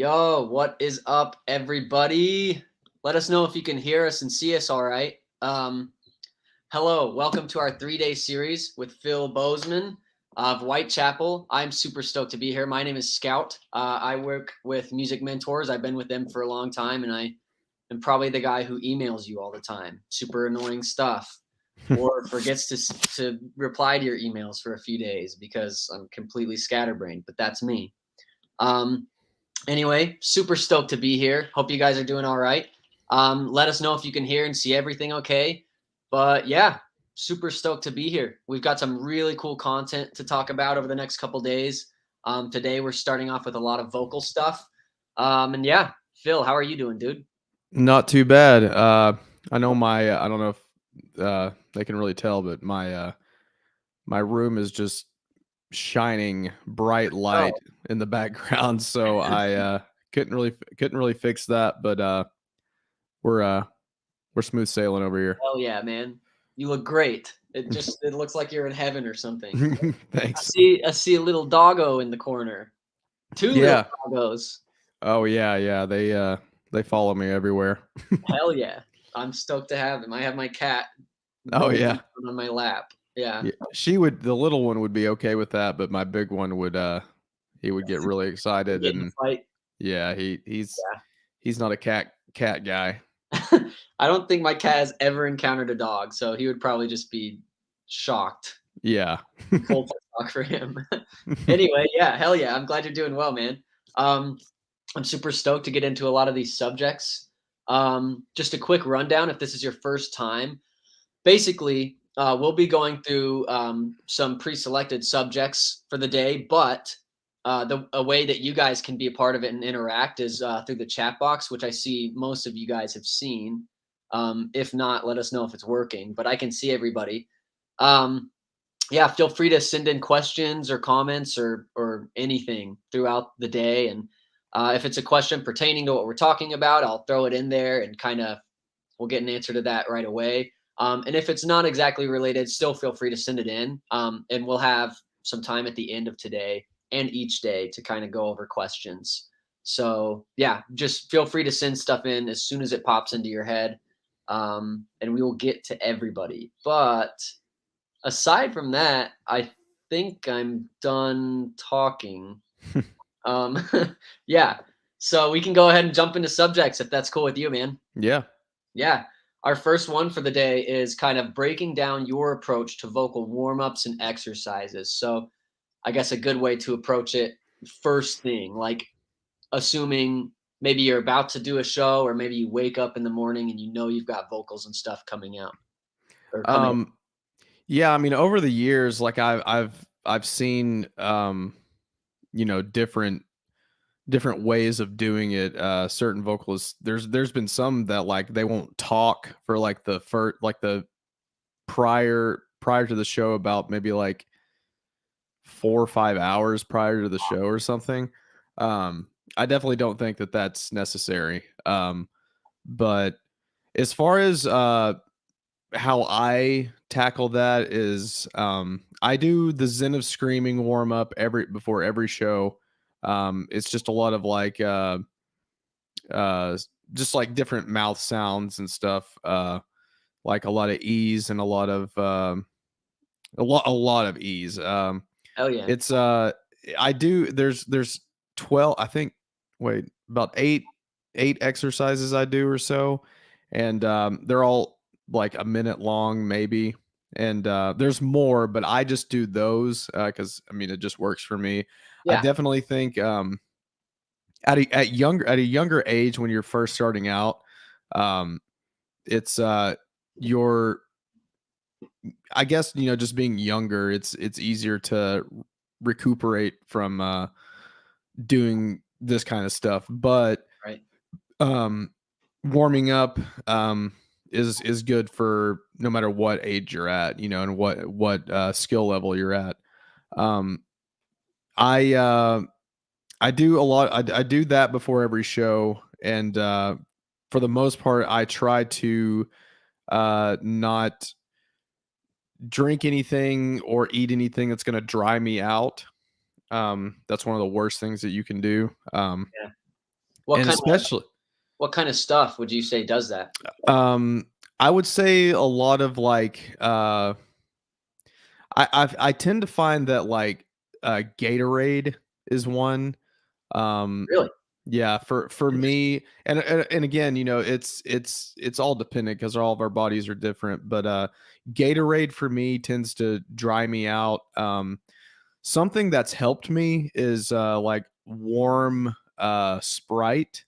Yo, what is up, everybody? Let us know if you can hear us and see us all right. Hello, welcome to our 3-day series with Phil Bozeman of Whitechapel. I'm super stoked to be here. My name is Scout. I work with music mentors. I've been with them for a long time, and I am probably the guy who emails you all the time. Super annoying stuff. Or forgets to reply to your emails for a few days because I'm completely scatterbrained, but that's me. Um, Anyway, super stoked to be here. Hope you guys are doing all right. Let us know if you can hear and see everything okay. But yeah, super stoked to be here. We've got some really cool content to talk about over the next couple days. Today we're starting off with a lot of vocal stuff. And yeah, Phil, how are you doing, dude? Not too bad. I know I don't know if they can really tell, but my room is just shining bright Oh, light in the background, so I couldn't really fix that, but we're uh we're smooth sailing over here. hell yeah, man. You look great. It looks like you're in heaven or something. Thanks. I see a little doggo in the corner. Two little Yeah. doggos. Oh yeah. They follow me everywhere. Hell yeah. I'm stoked to have him. I have my cat Oh rolling yeah. on my lap. Yeah. Yeah. The little one would be okay with that, but my big one would he would get really excited. Get in a And fight. yeah, he's not a cat guy. Yeah. I don't think my cat has ever encountered a dog, so he would probably just be shocked. Yeah. Culture shock for him. Anyway, yeah, hell yeah. I'm glad you're doing well, man. Um, I'm super stoked to get into a lot of these subjects. Just a quick rundown if this is your first time. Basically, we'll be going through some pre-selected subjects for the day, but a way that you guys can be a part of it and interact is through the chat box, which I see most of you guys have seen. If not, let us know if it's working. But I can see everybody. Um, yeah, feel free to send in questions or comments or anything throughout the day. And if it's a question pertaining to what we're talking about, I'll throw it in there and kind of we'll get an answer to that right away. And if it's not exactly related, still feel free to send it in. And we'll have some time at the end of today and each day to kind of go over questions. So, yeah, just feel free to send stuff in as soon as it pops into your head. And we will get to everybody. But aside from that, I think I'm done talking. Um, yeah. So we can go ahead and jump into subjects if that's cool with you, man. Yeah. Yeah. Our first one for the day is kind of breaking down your approach to vocal warm ups and exercises. So, I guess a good way to approach it first thing, like assuming maybe you're about to do a show or maybe you wake up in the morning and you know you've got vocals and stuff coming out or coming. Um, yeah, I mean, over the years, like I've seen different ways of doing it. Certain vocalists, there's been some that like they won't talk for like the first like the prior to the show about maybe like 4 or 5 hours prior to the show or something. I definitely don't think that that's necessary. But as far as how I tackle that is I do the Zen of Screaming warm up before every show. It's just a lot of like uh just like different mouth sounds and stuff. Like a lot of ease and a lot of ease. Oh yeah. It's I do there's 12, I think, wait, about eight exercises I do or so, and they're all like a minute long maybe, and there's more, but I just do those cuz I mean it just works for me. I Yeah. definitely think at a younger age when you're first starting out, um it's your I guess, just being younger, it's easier to recuperate from doing this kind of stuff. But Right. um, warming up is good for no matter what age you're at, and what skill level you're at. Um, I I do a lot. I do that before every show, and for the most part, I try to not drink anything or eat anything that's going to dry me out. That's one of the worst things that you can do. Yeah. What and kinda especially what kinda stuff would you say does that? I would say a lot of like I tend to find that like Gatorade is one. Um Really? yeah, for Interesting. me and again, it's all dependent because all of our bodies are different, but Gatorade for me tends to dry me out. Something that's helped me is like warm Sprite.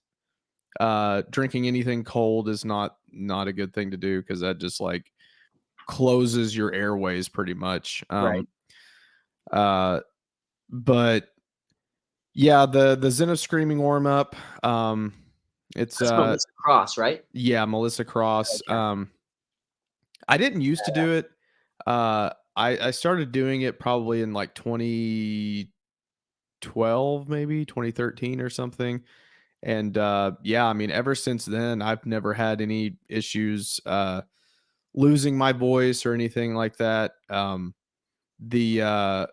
Drinking anything cold is not a good thing to do because that just like closes your airways pretty much. Right. Uh, but yeah, the Zen of Screaming warm up. It's That's Melissa Cross, right? yeah, Melissa Cross. Okay. I didn't used to do it. I started doing it probably in like 2012, maybe 2013 or something. And yeah, I mean, ever since then, I've never had any issues losing my voice or anything like that. The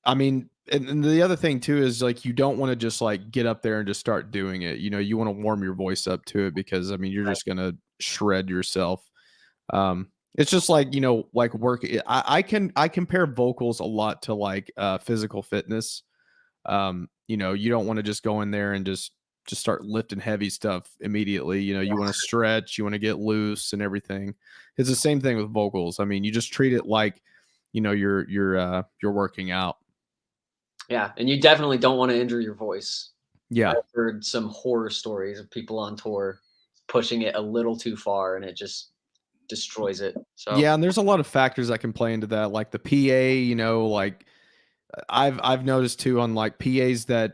I mean, and the other thing too is like you don't want to just like get up there and just start doing it. You know, you want to warm your voice up to it because I mean, you're Right. just gonna shred yourself. It's just like like work. I compare vocals a lot to like physical fitness. You don't want to just go in there and just start lifting heavy stuff immediately. You want to stretch, you want to get loose and everything. It's the same thing with vocals. I mean, you just treat it like you're working out. Yeah, and you definitely don't wanna injure your voice. I've Yeah. heard some horror stories of people on tour pushing it a little too far, and it just destroys it. So Yeah, and there's a lot of factors that can play into that, like the PA, like I've noticed too on like PAs that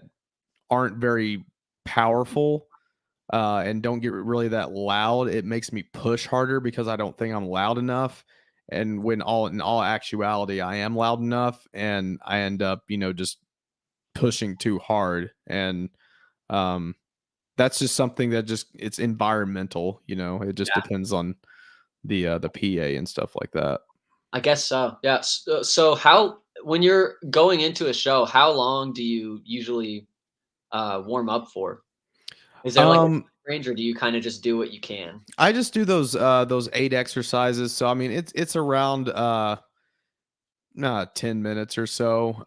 aren't very powerful and don't get really that loud, it makes me push harder because I don't think I'm loud enough. And when all in all actuality, I am loud enough, and I end up, just pushing too hard. And um, that's just something that just it's environmental. It just yeah, depends on the PA and stuff like that. I guess so. Yeah, so how when you're going into a show, how long do you usually, warm up for? Is there, like, a Um, time range, or do you kinda just do what you can? I just do those 8 exercises. So I mean it's around 10 minutes or so.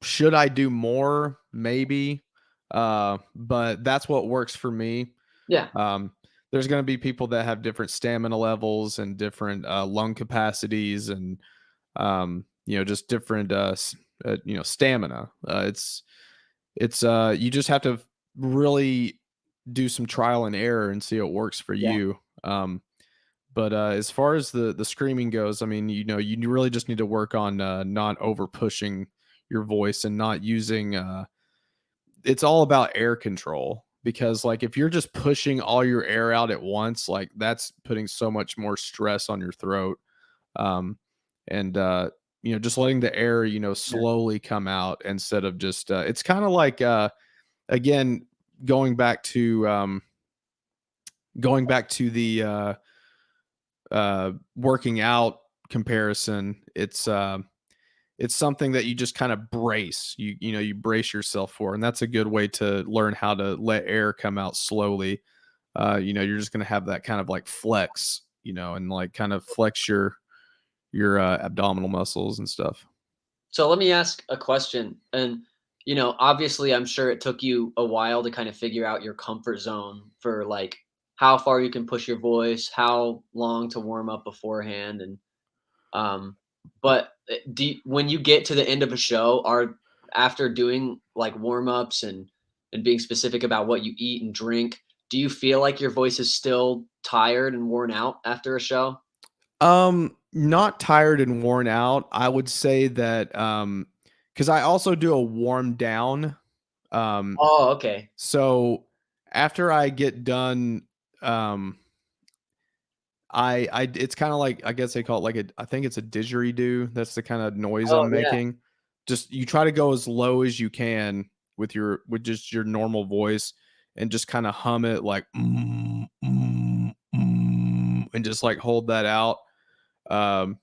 Should I do more? Maybe. But that's what works for me. Yeah, Um, there's going to be people that have different stamina levels and different lung capacities and just different stamina. It's you just have to really do some trial and error and see what works for yeah, you. But as far as the screaming goes, I mean, you really just need to work on not over pushing your voice and not using. It's all about air control because, like, if you're just pushing all your air out at once, like that's putting so much more stress on your throat. Um, and just letting the air, yeah, slowly come out instead of just. It's kind of like again going back to the working out comparison. It's something that you just kind of brace. You brace yourself for, and that's a good way to learn how to let air come out slowly. You're just gonna have that kind of like flex, and like kind of flex your abdominal muscles and stuff. So let me ask a question. And, obviously, I'm sure it took you a while to kind of figure out your comfort zone for like how far you can push your voice, how long to warm up beforehand, and but when you get to the end of a show, are after doing like warm ups and being specific about what you eat and drink, do you feel like your voice is still tired and worn out after a show? Not tired and worn out. I would say that because I also do a warm down. Um, Oh, okay. so after I get done, um, it's kind of like I guess they call it like I think it's a didgeridoo. That's the kind of noise Oh I'm yeah, making. Just you try to go as low as you can with just your normal voice and just kind of hum it like and just like hold that out. Um,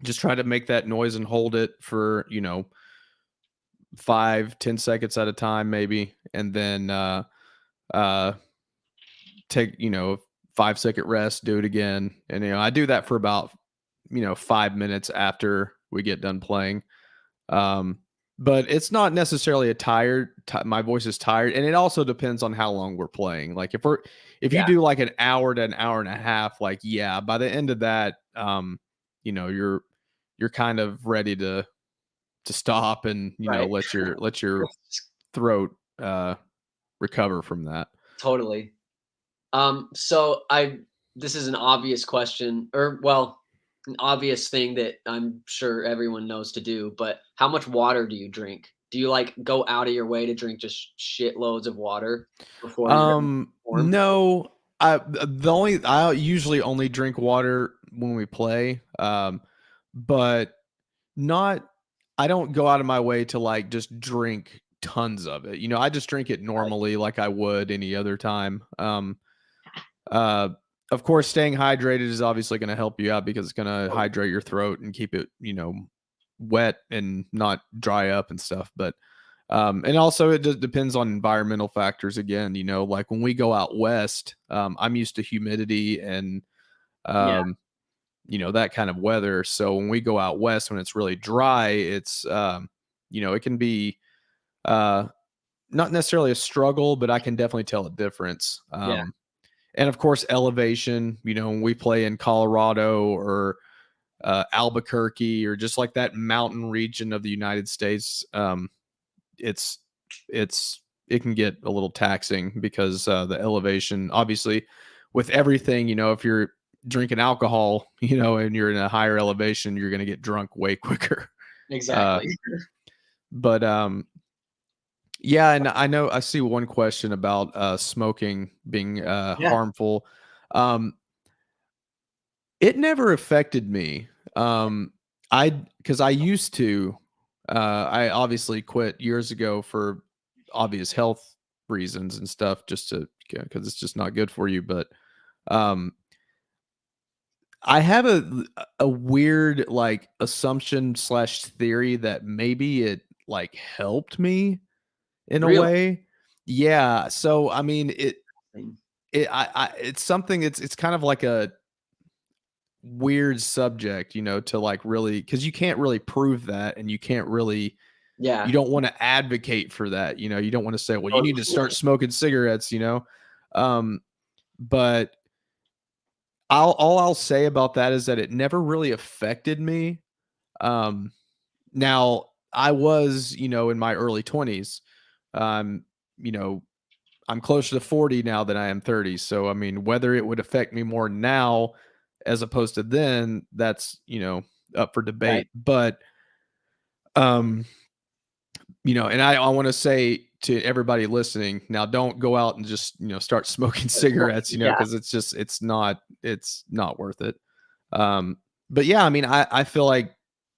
just try to make that noise and hold it for 5-10 seconds at a time, maybe, and then uh, take 5-second rest, do it again, and I do that for about 5 minutes after we get done playing. Um, but it's not necessarily a my voice is tired, and it also depends on how long we're playing. Like if you Yeah, do like an hour to an hour and a half, like yeah, by the end of that, you're kind of ready to stop and right. let your throat recover from that. Totally. So this is an obvious question, or well, an obvious thing that I'm sure everyone knows to do, but how much water do you drink? Do you like go out of your way to drink just shitloads of water before you're gonna perform? No, I usually only drink water when we play. But not I don't go out of my way to like just drink tons of it. I just drink it Right. normally like I would any other time. Uh of course staying hydrated is obviously going to help you out because it's going to Totally. hydrate your throat and keep it, wet and not dry up and stuff, but and also it just depends on environmental factors again, like when we go out west, I'm used to humidity and Yeah, um that kind of weather. So when we go out west, when it's really dry, it's it can be uh, not necessarily a struggle, but I can definitely tell a difference. yeah, And of course, elevation. When we play in Colorado or Albuquerque or just like that mountain region of the United States, it's it can get a little taxing because the elevation, obviously, with everything, if you're drinking alcohol, and you're in a higher elevation, you're going to get drunk way quicker. Uh, exactly. but yeah, and I know I see one question about smoking being Yeah, harmful. Um, it never affected me. I because I used to. I obviously quit years ago for obvious health reasons and stuff, just to because it's just not good for you. But um, I have a weird like assumption slash theory that maybe it like helped me in a really. way. Yeah. So I mean it's something. It's kind of like a weird subject, to like really because you can't really prove that, and you Yeah, don't want to advocate for that. You don't want to say, well, you need to totally. start smoking cigarettes. Um, but all I'll say about that is that it never really affected me. Um, now I was, in my early 20s. Um, you know, I'm closer to 40 now than I am 30. So I mean, whether it would affect me more now as opposed to then, that's, up for Right. debate. But um, and I want to say to everybody listening, now don't go out and just, start smoking cigarettes, Yeah, because it's not worth it. Um, but yeah, I mean,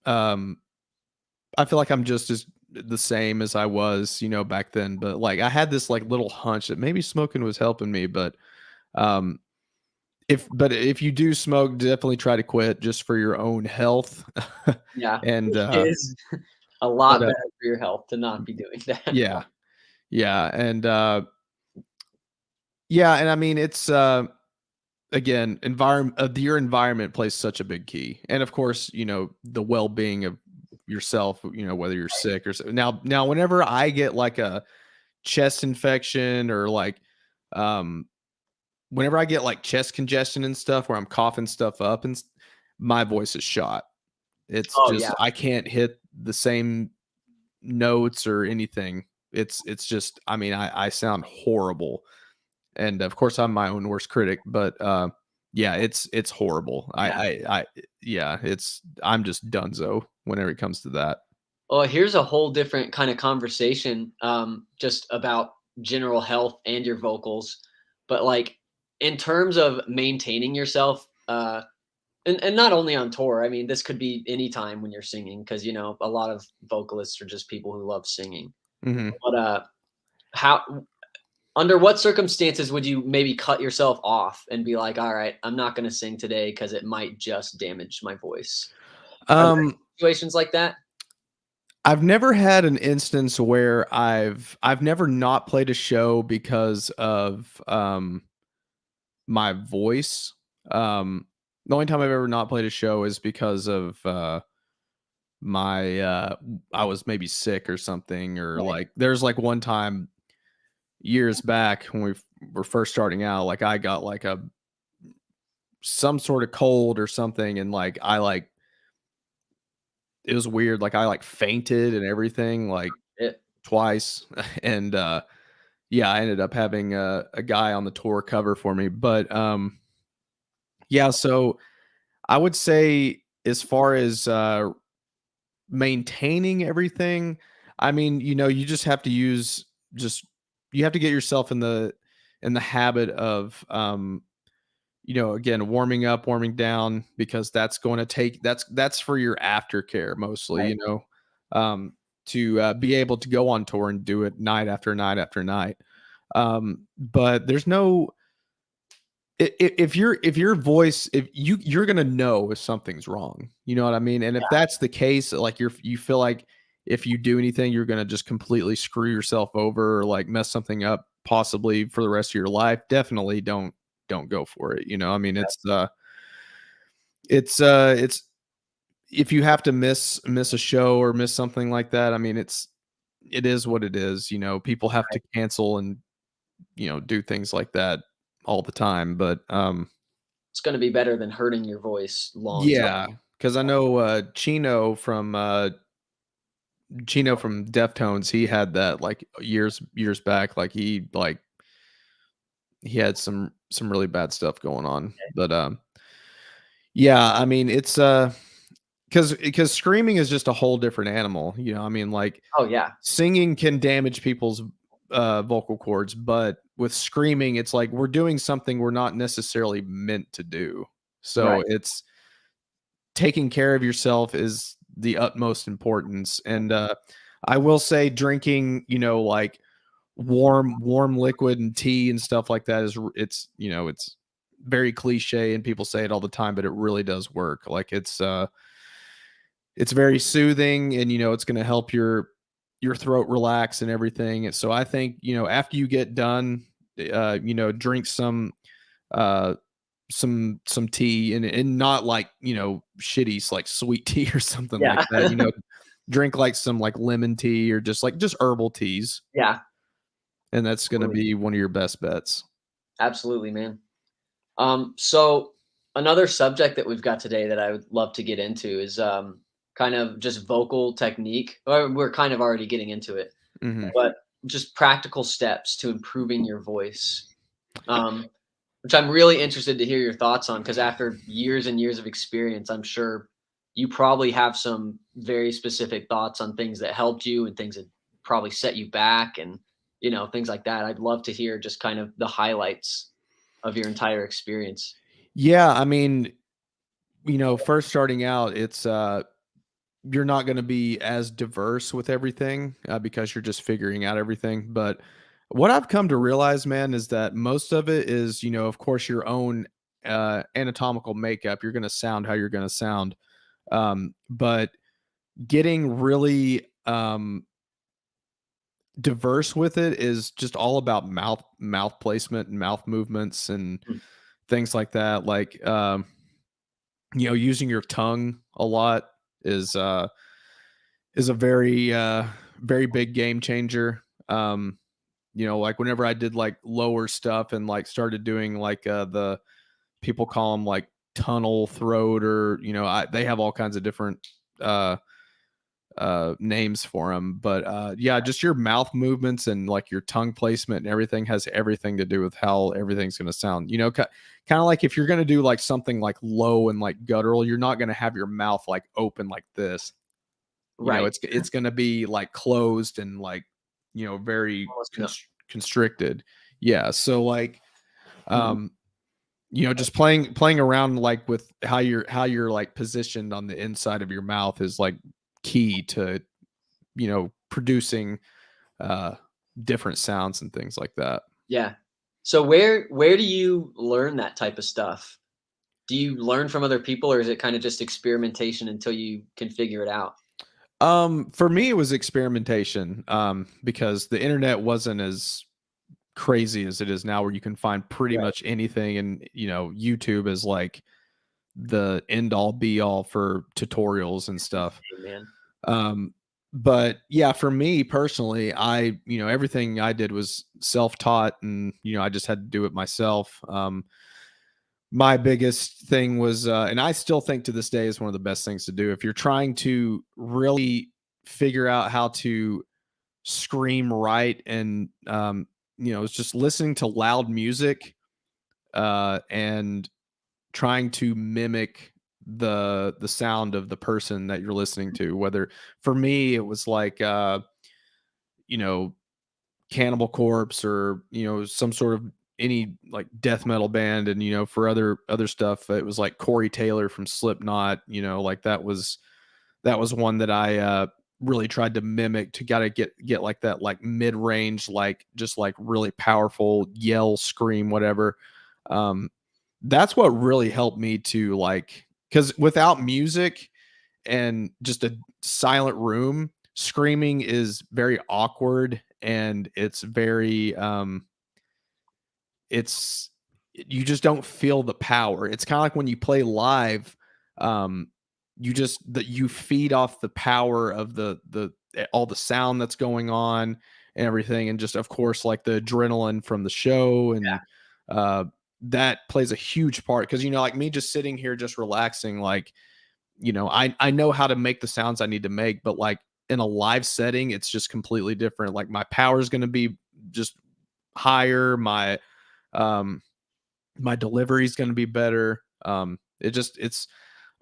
um I feel like I'm just as the same as I was, back then. But like I had this like little hunch that maybe smoking was helping me. But um if you do smoke, definitely try to quit just for your own health. yeah. and It is a but lot better for your health to not be doing that. yeah, yeah, and yeah, and I mean it's again, your environment plays such a big key, and of course, the well being of yourself. Whether you're sick or now. Whenever I get like a chest infection or like um whenever I get like chest congestion and stuff where I'm coughing stuff up my voice is shot. It's Oh, yeah, just I can't hit the same notes or anything. It's just I mean I sound horrible. And of course I'm my own worst critic, but yeah, it's horrible. yeah. Yeah, I'm just dunzo whenever it comes to that. Well, here's a whole different kind of conversation, just about general health and your vocals. But like in terms of maintaining yourself, and not only on tour, I mean, this could be any time when you're singing, because a lot of vocalists are just people who love singing. Mhm. But how under what circumstances would you maybe cut yourself off and be like, all right, I'm not gonna sing today because it might just damage my voice? Are there Um situations like that? I've never had an instance where I've never not played a show because of, my voice. The only time I've ever not played a show is because of, my, I was maybe sick or something, or, Right. like, there's, like, one time years back when were first starting out, like, I got, like, a some sort of cold or something, and, like, it was weird, like, I, like, fainted and everything, like, It twice, and, yeah, I ended up having a guy on the tour cover for me, but, yeah, so I would say as far as, maintaining everything, I mean, you just have to just you have to get yourself in the habit of, again, warming up, warming down, because that's going to take that's for your aftercare mostly, right. um, to be able to go on tour and do it night after night after night. But there's no if your voice if you're gonna know if something's wrong, you know what I mean? And if that's the case, like you feel like if you do anything, you're gonna just completely screw yourself over or like mess something up possibly for the rest of your life, definitely don't go for it. I mean, it's if you have to miss a show or miss something like that, I mean, it is what it is. People have to cancel and do things like that all the time. But It's gonna be better than hurting your voice long term. yeah, because I know Chino from Deftones, he had that like years back. Like he had some really bad stuff going on. But yeah, I mean it's because screaming is just a whole different animal. I mean, like, Oh, yeah. singing can damage people's vocal cords, but with screaming, it's like we're doing something we're not necessarily meant to do. So Right. it's taking care of yourself is the utmost importance. And I will say drinking, like warm liquid and tea and stuff like that it's very cliche and people say it all the time, but it really does work. Like it's very soothing, and it's going to help your throat relax and everything. And so I think, after you get done, drink uh some tea, and not like, shitty like sweet tea or something like Yeah. that. Drink like some like lemon tea or just herbal teas, Yeah. and that's going to Totally. be one of your best bets. Absolutely, man. So another subject that we've got today that I would love to get into is kind of just vocal technique. Or we're kind of already getting into it, Mhm. but just practical steps to improving your voice. Um, which I'm really interested to hear your thoughts on because after years and years of experience, I'm sure you probably have some very specific thoughts on things that helped you and things that probably set you back and things like that. I'd love to hear just kind of the highlights of your entire experience. Yeah, I mean, first starting out, it's you're not going to be as diverse with everything because you're just figuring out everything. But what I've come to realize, man, is that most of it is, of course, your own anatomical makeup. You're going to sound how you're going to sound. But getting really diverse with it is just all about mouth placement and mouth movements and Mm. things like that. Like, using your tongue a lot is is a very big game changer. Like whenever I did like lower stuff and like started doing like the people call them like tunnel throat, or they have all kinds of different uh names for them. But yeah, just your mouth movements and like your tongue placement and everything has everything to do with how everything's going to sound. Kind of like if you're going to do like something like low and like guttural, you're not going to have your mouth like open like this. Right. It's going to be like closed and like, very Almost gonna constricted. Yeah, so like mhm. um just playing around like with how you're like positioned on the inside of your mouth is like key to, producing uh different sounds and things like that. Yeah. So where do you learn that type of stuff? Do you learn from other people or is it kind of just experimentation until you can figure it out? For me, it was experimentation, because the internet wasn't as crazy as it is now, where you can find pretty Right. much anything, and YouTube is like the end all be all for tutorials and stuff. Hey, man. Um, but yeah, for me personally, everything I did was self taught, and I just had to do it myself. My biggest thing was, and I still think to this day is one of the best things to do if you're trying to really figure out how to scream right, and it's just listening to loud music, and trying to mimic the sound of the person that you're listening to. Whether for me it was like you know Cannibal Corpse, or some sort of any like death metal band, and for other stuff it was like Corey Taylor from Slipknot. Like that was one that I really tried to mimic, to gotta get like that, like mid-range, like just like really powerful yell, scream, whatever. um that's what really helped me to, like, because without music and just a silent room, screaming is very awkward, and it's very it's you just don't feel the power. It's kind of like when you play live, um, you feed off the power of all the sound that's going on and everything, and just of course like the adrenaline from the show, and uh, that plays a huge part, because like me just sitting here just relaxing, like I know how to make the sounds I need to make, but like in a live setting, it's just completely different. Like my power is going to be just higher. Um my delivery is going to be better. It's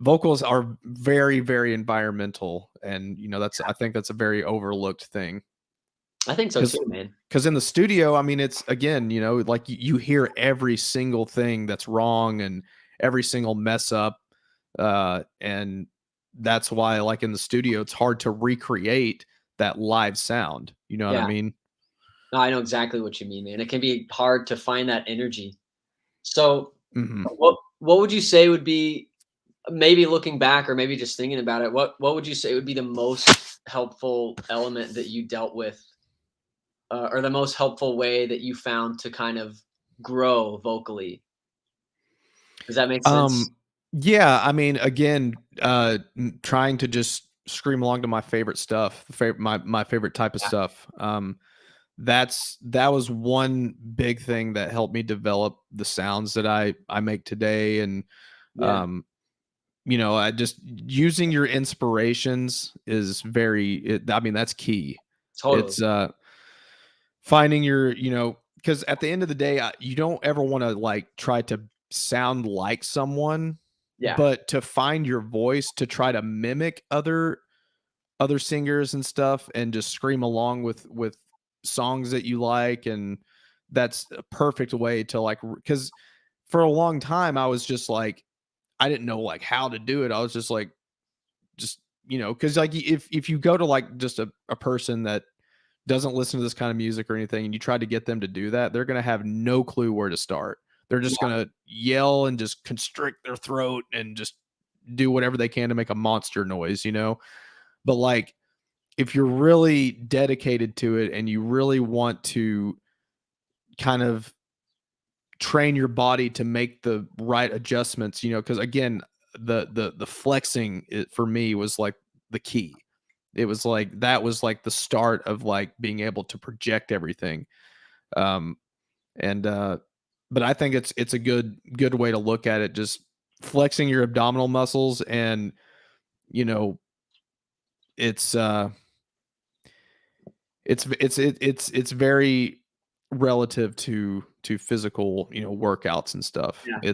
vocals are very, very environmental, and I think that's a very overlooked thing, I think so because too, man. in the studio, I mean, it's again, like you hear every single thing that's wrong, and every single mess up, and that's why, like in the studio, it's hard to recreate that live sound. You know what I Yeah. mean? No, I know exactly what you mean, man. It can be hard to find that energy. So, Hmm. what would you say would be, maybe looking back or maybe just thinking about it, what would you say would be the most helpful element that you dealt with, or the most helpful way that you found to kind of grow vocally? Does that make sense? Yeah, I mean, again, trying to just scream along to my favorite stuff, my favorite type of Yeah. stuff. That was one big thing that helped me develop the sounds that I make today, and Yeah. um, I just using your inspirations is I mean, that's key. Totally. It's finding because at the end of the day, you don't ever want to like try to sound like someone, Yeah. but to find your voice, to try to mimic other singers and stuff, and just scream along with songs that you like. And that's a perfect way to, like, because for a long time I was just like, I didn't know like how to do it. I was just like, just because like if you go to like just a person that doesn't listen to this kind of music or anything, and you try to get them to do that, they're going to have no clue where to start. They're just Yeah. going to yell and just constrict their throat and just do whatever they can to make a monster noise. But like, if you're really dedicated to it, and you really want to kind of train your body to make the right adjustments, because again, the flexing, for me, was like the key. It was like that was like the start of like being able to project everything. Um and But I think it's a good way to look at it, just flexing your abdominal muscles. And you know it's it's very relative to physical, workouts and stuff. Yeah.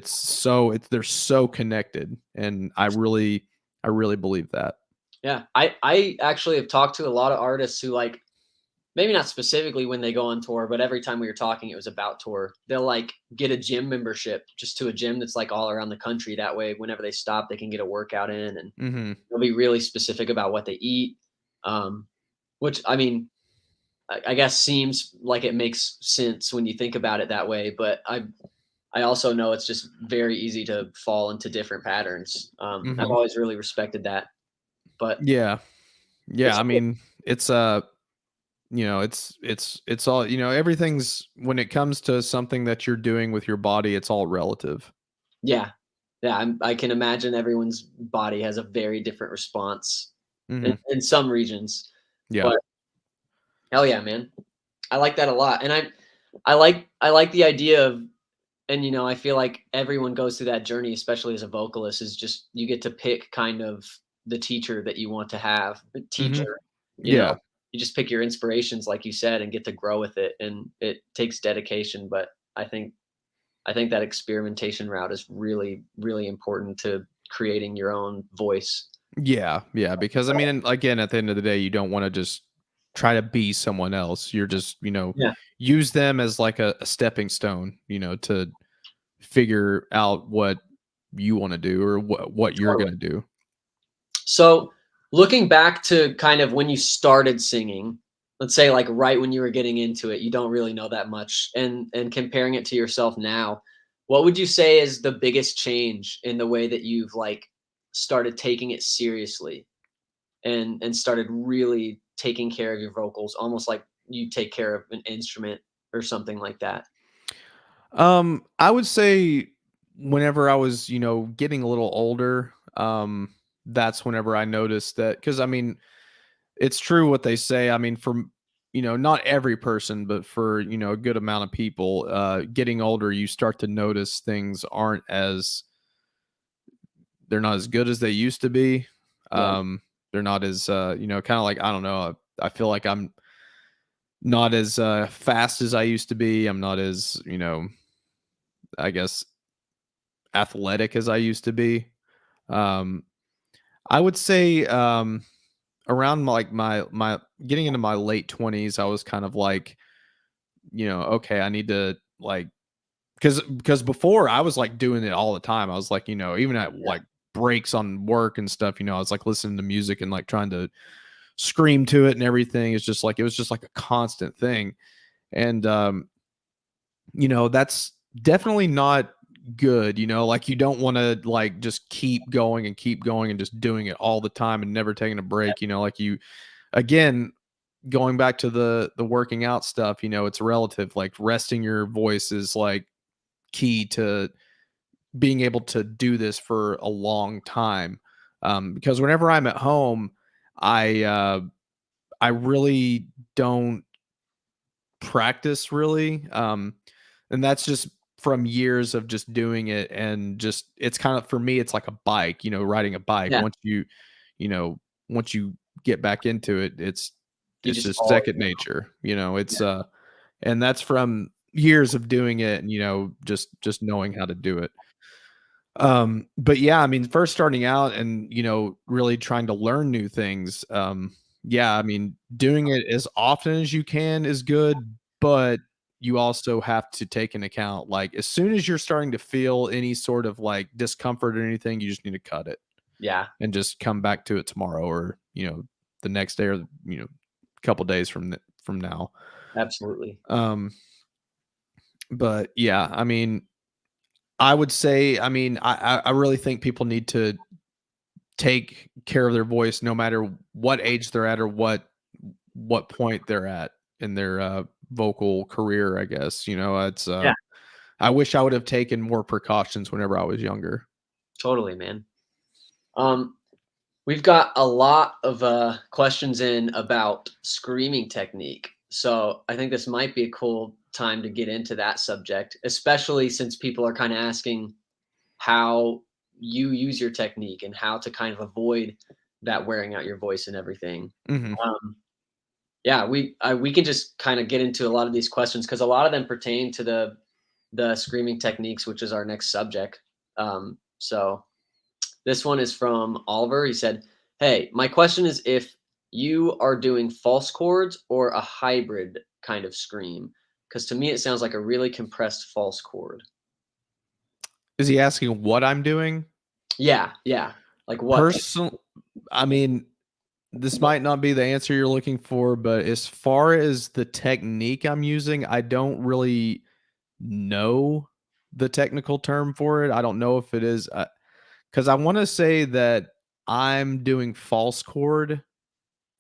They're so connected, and I really believe that. Yeah. I actually have talked to a lot of artists who, like, maybe not specifically when they go on tour, but every time we were talking, it was about tour. They'll like get a gym membership just to a gym that's like all around the country. That way, whenever they stop, they can get a workout in, and Mhm. they'll be really specific about what they eat. Um, which, I mean, I guess seems like it makes sense when you think about it that way. But I also know it's just very easy to fall into different patterns. I've Mhm. always really respected that. But Yeah. Yeah, It's I cool. mean, it's it's all, everything's when it comes to something that you're doing with your body, it's all relative. Yeah. Yeah, I can imagine everyone's body has a very different response Mhm. in some regions, Yeah. but hell yeah, man. I like that a lot, and I like the idea of and, I feel like everyone goes through that journey, especially as a vocalist, is just you get to pick kind of the teacher that you want to have, the Mhm. teacher, you know? Yeah. You just pick your inspirations, like you said, and get to grow with it, and it takes dedication, but I think that experimentation route is really, really important to creating your own voice. Yeah, yeah, because I mean, and again, at the end of the day, you don't wanna just try to be someone else. You're just, Yeah, use them as like a stepping stone, to figure out what you wanna do or what you're totally. gonna do. So, looking back to kind of when you started singing, let's say like right when you were getting into it, you don't really know that much, and comparing it to yourself now, what would you say is the biggest change in the way that you've like started taking it seriously and started really taking care of your vocals, almost like you take care of an instrument or something like that? I would say whenever I was, getting a little older, that's whenever I noticed that because I mean, it's true what they say. I mean, not every person, but for, a good amount of people, getting older, you start to notice things aren't as they're not as good as they used to be. Yeah, They're not as kind of like I don't know. I feel like I'm not as fast as I used to be. I'm not as I guess athletic as I used to be. Um, I would say around like my getting into my late 20s, I was kind of like, okay, I need to like because before I was like doing it all the time. I was like, even at yeah, like breaks on work and stuff, I was like listening to music and like trying to scream to it and everything. It's just like it was just like a constant thing. And that's definitely not good, like you don't want to like just keep going and just doing it all the time and never taking a yeah, break, like you again going back to the working out stuff, it's relative. Like resting your voice is like key to being able to do this for a long time. Because whenever I'm at home, I really don't practice really. And that's just from years of just doing it and just it's kind of for me it's like a bike, riding a bike. yeah. You know, once you get back into it, You it's just just always second know. nature. It's Yeah, and that's from years of doing it and just knowing how to do it. But yeah, I mean, first starting out and, really trying to learn new things. Yeah, I mean, doing it as often as you can is good, but you also have to take into account, like, as soon as you're starting to feel any sort of like discomfort or anything, you just need to cut it yeah, and just come back to it tomorrow or, the next day or, a couple days from now. absolutely. Um, but yeah, I mean, I would say, I mean, I really think people need to take care of their voice no matter what age they're at or what point they're at in their vocal career, I guess. It's Yeah, I wish I would have taken more precautions whenever I was younger. totally, man. Um, we've got a lot of questions in about screaming technique. So I think this might be a cool time to get into that subject, especially since people are kind of asking how you use your technique and how to kind of avoid that wearing out your voice and everything. Hmm. Um, yeah, we can just kind of get into a lot of these questions because a lot of them pertain to the screaming techniques, which is our next subject. So this one is from Oliver. He said, "Hey, my question is if you are doing false chords or a hybrid kind of scream, because to me it sounds like a really compressed false chord." Is he asking what I'm doing? Yeah, yeah. Like what? Personal, I mean, this What? might not be the answer you're looking for, but as far as the technique I'm using, I don't really know the technical term for it. I don't know if it is. 'Cause I wanna say that I'm doing false chord,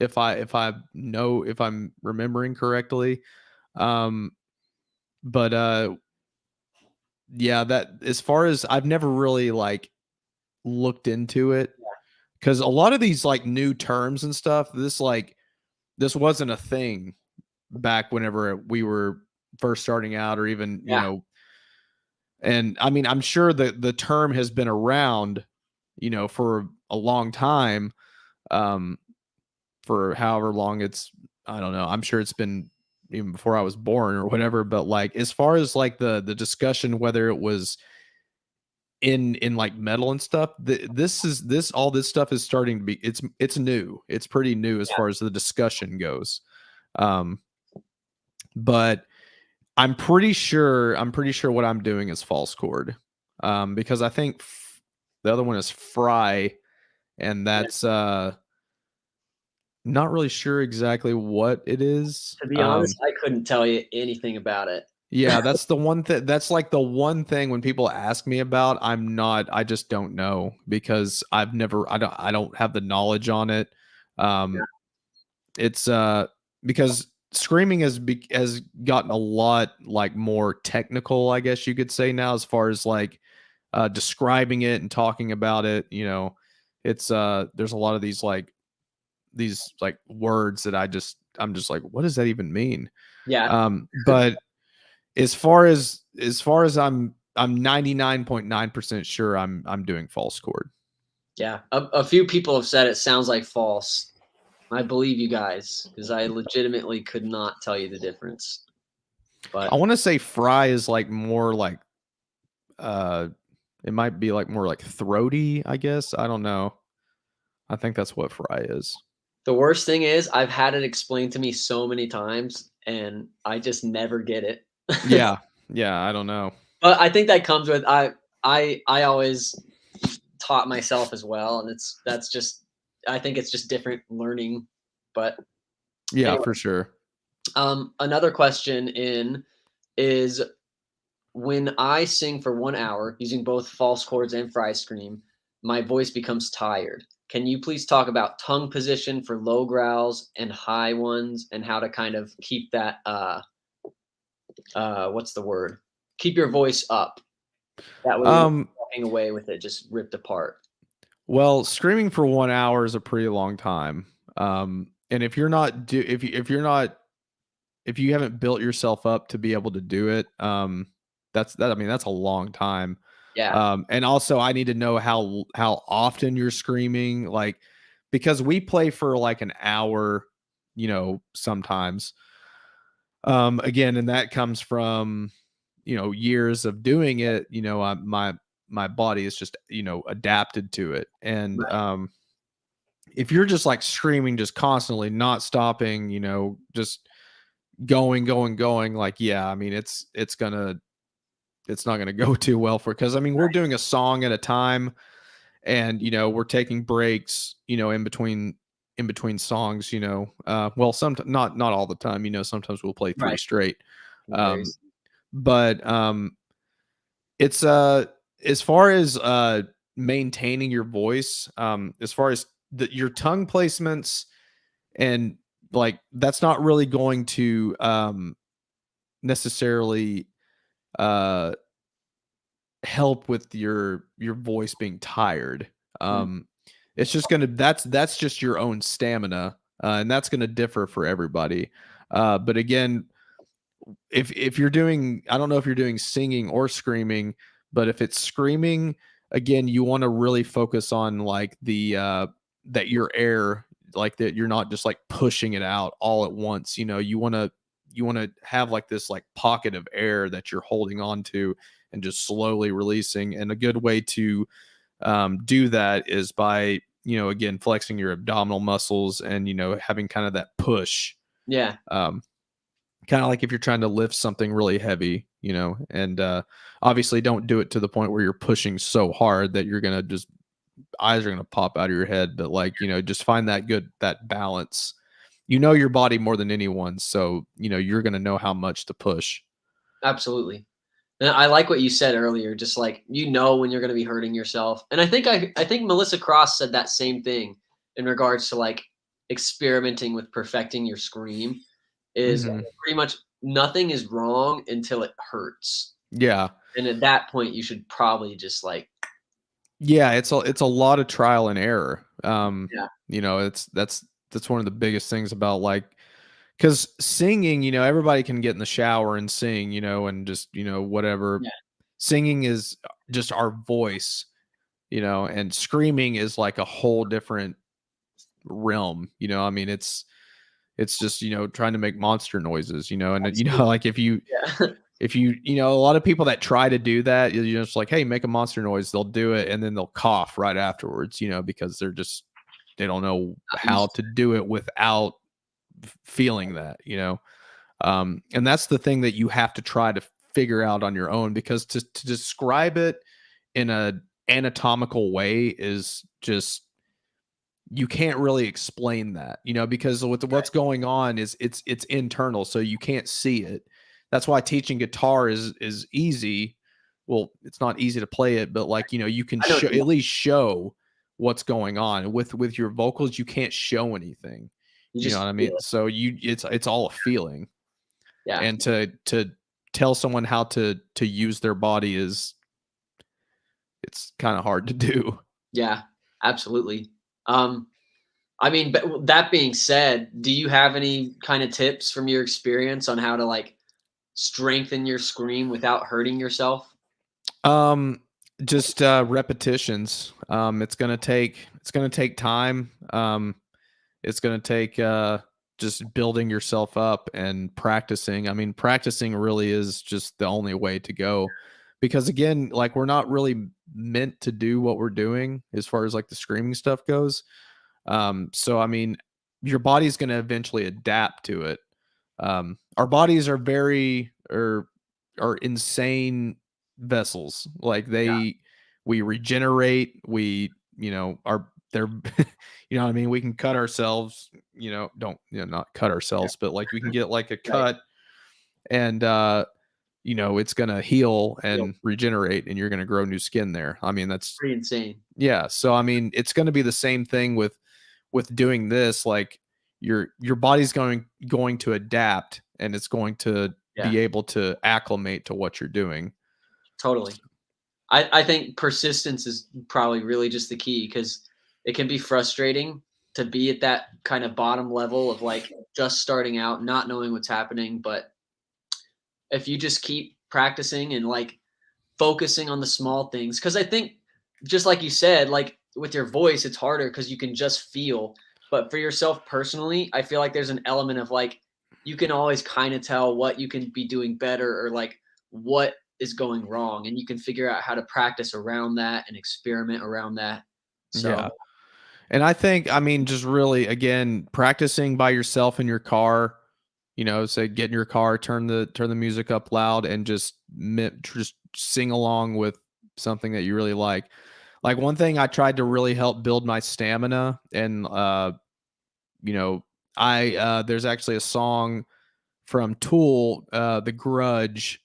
if I'm remembering correctly. Um, but yeah, that as far as I've never really like looked into it because a lot of these like new terms and stuff, this wasn't a thing back whenever we were first starting out, or even Yeah. and I mean, I'm sure that the term has been around, for a long time, um, for however long it's, I don't know. I'm sure it's been even before I was born or whatever. But like, as far as like the discussion, whether it was in like metal and stuff, this all this stuff is starting to be, it's new. It's pretty new as Yeah. far as the discussion goes. Um, but I'm pretty sure what I'm doing is false chord. Because I think the other one is fry, and Yeah. that's not really sure exactly what it is. To be honest, I couldn't tell you anything about it. Yeah, that's the one thing. That's like the one thing when people ask me about, I just don't know because I don't have the knowledge on it. Yeah. Um, it's because screaming has gotten a lot like more technical, I guess you could say now, as far as like describing it and talking about it. It's there's a lot of these like words that I'm just like, what does that even mean? Yeah. But as far as I'm 99.9% sure I'm doing false chord. Yeah. A few people have said it sounds like false. I believe you guys because I legitimately could not tell you the difference. I But want to say fry is like more like uh it might be like more like throaty, I guess. I don't know. I think that's what fry is. the worst thing is I've had it explained to me so many times and I just never get it. Yeah. Yeah, I don't know. But I think that comes with I always taught myself as well, and that's just I think it's just different learning. But Yeah, anyway, for sure. another question in is when I sing for 1 hour using both false chords and fry scream, my voice becomes tired. Can you please talk about tongue position for low growls and high ones, and how to kind of keep that what's the word? Keep your voice up. That way you're not Um walking away with it just ripped apart. well, screaming for 1 hour is a pretty long time. And if you're not do if you're not if you haven't built yourself up to be able to do it, I mean, that's a long time. Yeah. And also I need to know how often you're screaming, like because we play for like an hour, sometimes. Again, and that comes from years of doing it. My body is just adapted to it, and Right. if you're just like screaming just constantly, not stopping, just going, going, going, like, yeah, I mean, it's not gonna go too well for because I mean, we're doing a song at a time, and we're taking breaks, in between songs, well, not all the time, sometimes we'll play three Right. straight. It Um, varies. but it's as far as maintaining your voice, as far as your tongue placements, and like that's not really going to necessarily uh help with your voice being tired. Mm. It's just gonna that's just your own stamina, and that's gonna differ for everybody. But again, if you're doing, I don't know if you're doing singing or screaming, but if it's screaming, again, you want to really focus on like that your air, like that you're not just like pushing it out all at once. You want to have like this like pocket of air that you're holding on to and just slowly releasing. And a good way to do that is by again flexing your abdominal muscles and having kind of that push. Yeah. Um, Kind of like if you're trying to lift something really heavy, and obviously don't do it to the point where you're pushing so hard that you're gonna just eyes are gonna pop out of your head. But like, just find that balance. Your body more than anyone, so you're gonna know how much to push. Absolutely. And I like what you said earlier, just like when you're gonna be hurting yourself. And I think Melissa Cross said that same thing in regards to like experimenting with perfecting your scream is Mhm. pretty much nothing is wrong until it hurts. Yeah. And at that point, you should probably just like, Yeah, it's a lot of trial and error. yeah, That's one of the biggest things about, like, because singing, everybody can get in the shower and sing, and just, whatever. yeah, Singing is just our voice, and screaming is like a whole different realm. I mean, it's just, trying to make monster noises, and absolutely. like Yeah, a lot of people that try to do that, you're just like, hey, make a monster noise, they'll do it, and then they'll cough right afterwards, because they don't know not how used to do it without feeling that, and that's the thing that you have to try to figure out on your own, because to describe it in a anatomical way is just, you can't really explain that, because what's going on is it's internal, so you can't see it. That's why teaching guitar is easy. Well, it's not easy to play it, but, like, you can I know what show, you mean. at least show what's going on with your vocals. You can't show anything. You You know just what I feel mean? it. So it's all a feeling, Yeah, and to tell someone how to use their body it's kind of hard to do. yeah, absolutely. Um, I mean, but that being said, do you have any kind of tips from your experience on how to like strengthen your scream without hurting yourself? Um, just repetitions. It's gonna take time. It's gonna take just building yourself up and practicing. I mean, practicing really is just the only way to go, because, again, like, we're not really meant to do what we're doing as far as, like, the screaming stuff goes. So, I mean, your body's gonna eventually adapt to it. Our bodies are very are insane vessels. Like, we regenerate, are they're what I mean? We can cut ourselves, don't, not cut Yeah, ourselves, but, like, we can get, like, a right. cut, and it's gonna heal Feel and regenerate, and you're gonna grow new skin there. I mean, that's pretty insane. yeah. So, I mean, it's gonna be the same thing with doing this. Like, your body's going to adapt, and it's going to Yeah, be able to acclimate to what you're doing. totally. I think persistence is probably really just the key because it can be frustrating to be at that kind of bottom level of like just starting out, not knowing what's happening. But if you just keep practicing and like focusing on the small things, because I think just like you said, like with your voice, it's harder because you can just feel. But for yourself personally, I feel like there's an element of like you can always kind of tell what you can be doing better or like what is going wrong, and you can figure out how to practice around that and experiment around that. So Yeah. And I think, I mean, just really, again, practicing by yourself in your car, say, get in your car, turn the music up loud, and just sing along with something that you really like. Like, one thing I tried to really help build my stamina, and you know, I there's actually a song from Tool, The Grudge,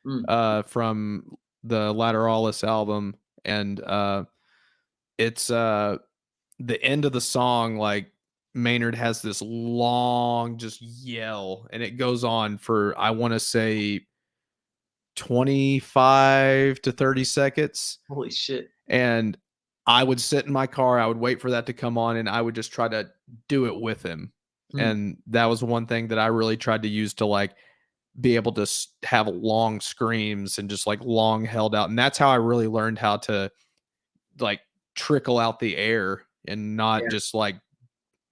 mm, from the Lateralis album, and it's the end of the song, like, Maynard has this long just yell, and it goes on for, I want to say, 25 to 30 seconds. holy shit! And I would sit in my car, I would wait for that to come on, and I would just try to do it with him. Mm, And that was one thing that I really tried to use to, like, be able to have long screams and just, like, long held out. And that's how I really learned how to, like, trickle out the air and not yeah, just, like,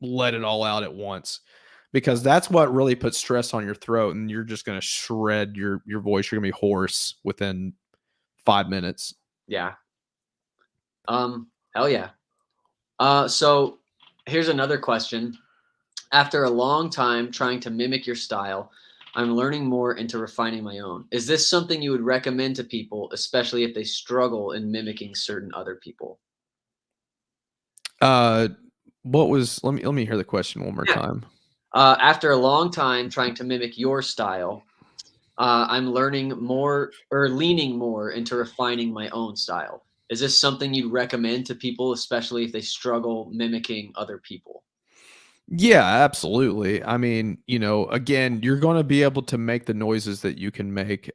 let it all out at once, because that's what really puts stress on your throat, and you're just going to shred your voice. You're going to be hoarse within 5 minutes. yeah. Hell yeah. So here's another question. After a long time trying to mimic your style, I'm learning more into refining my own. Is this something you would recommend to people, especially if they struggle in mimicking certain other people? uh what was let me hear the question one more Yeah. time. After a long time trying to mimic your style, I'm learning more or leaning more into refining my own style. Is this something you'd recommend to people, especially if they struggle mimicking other people? Yeah, absolutely. I mean, again, you're going to be able to make the noises that you can make.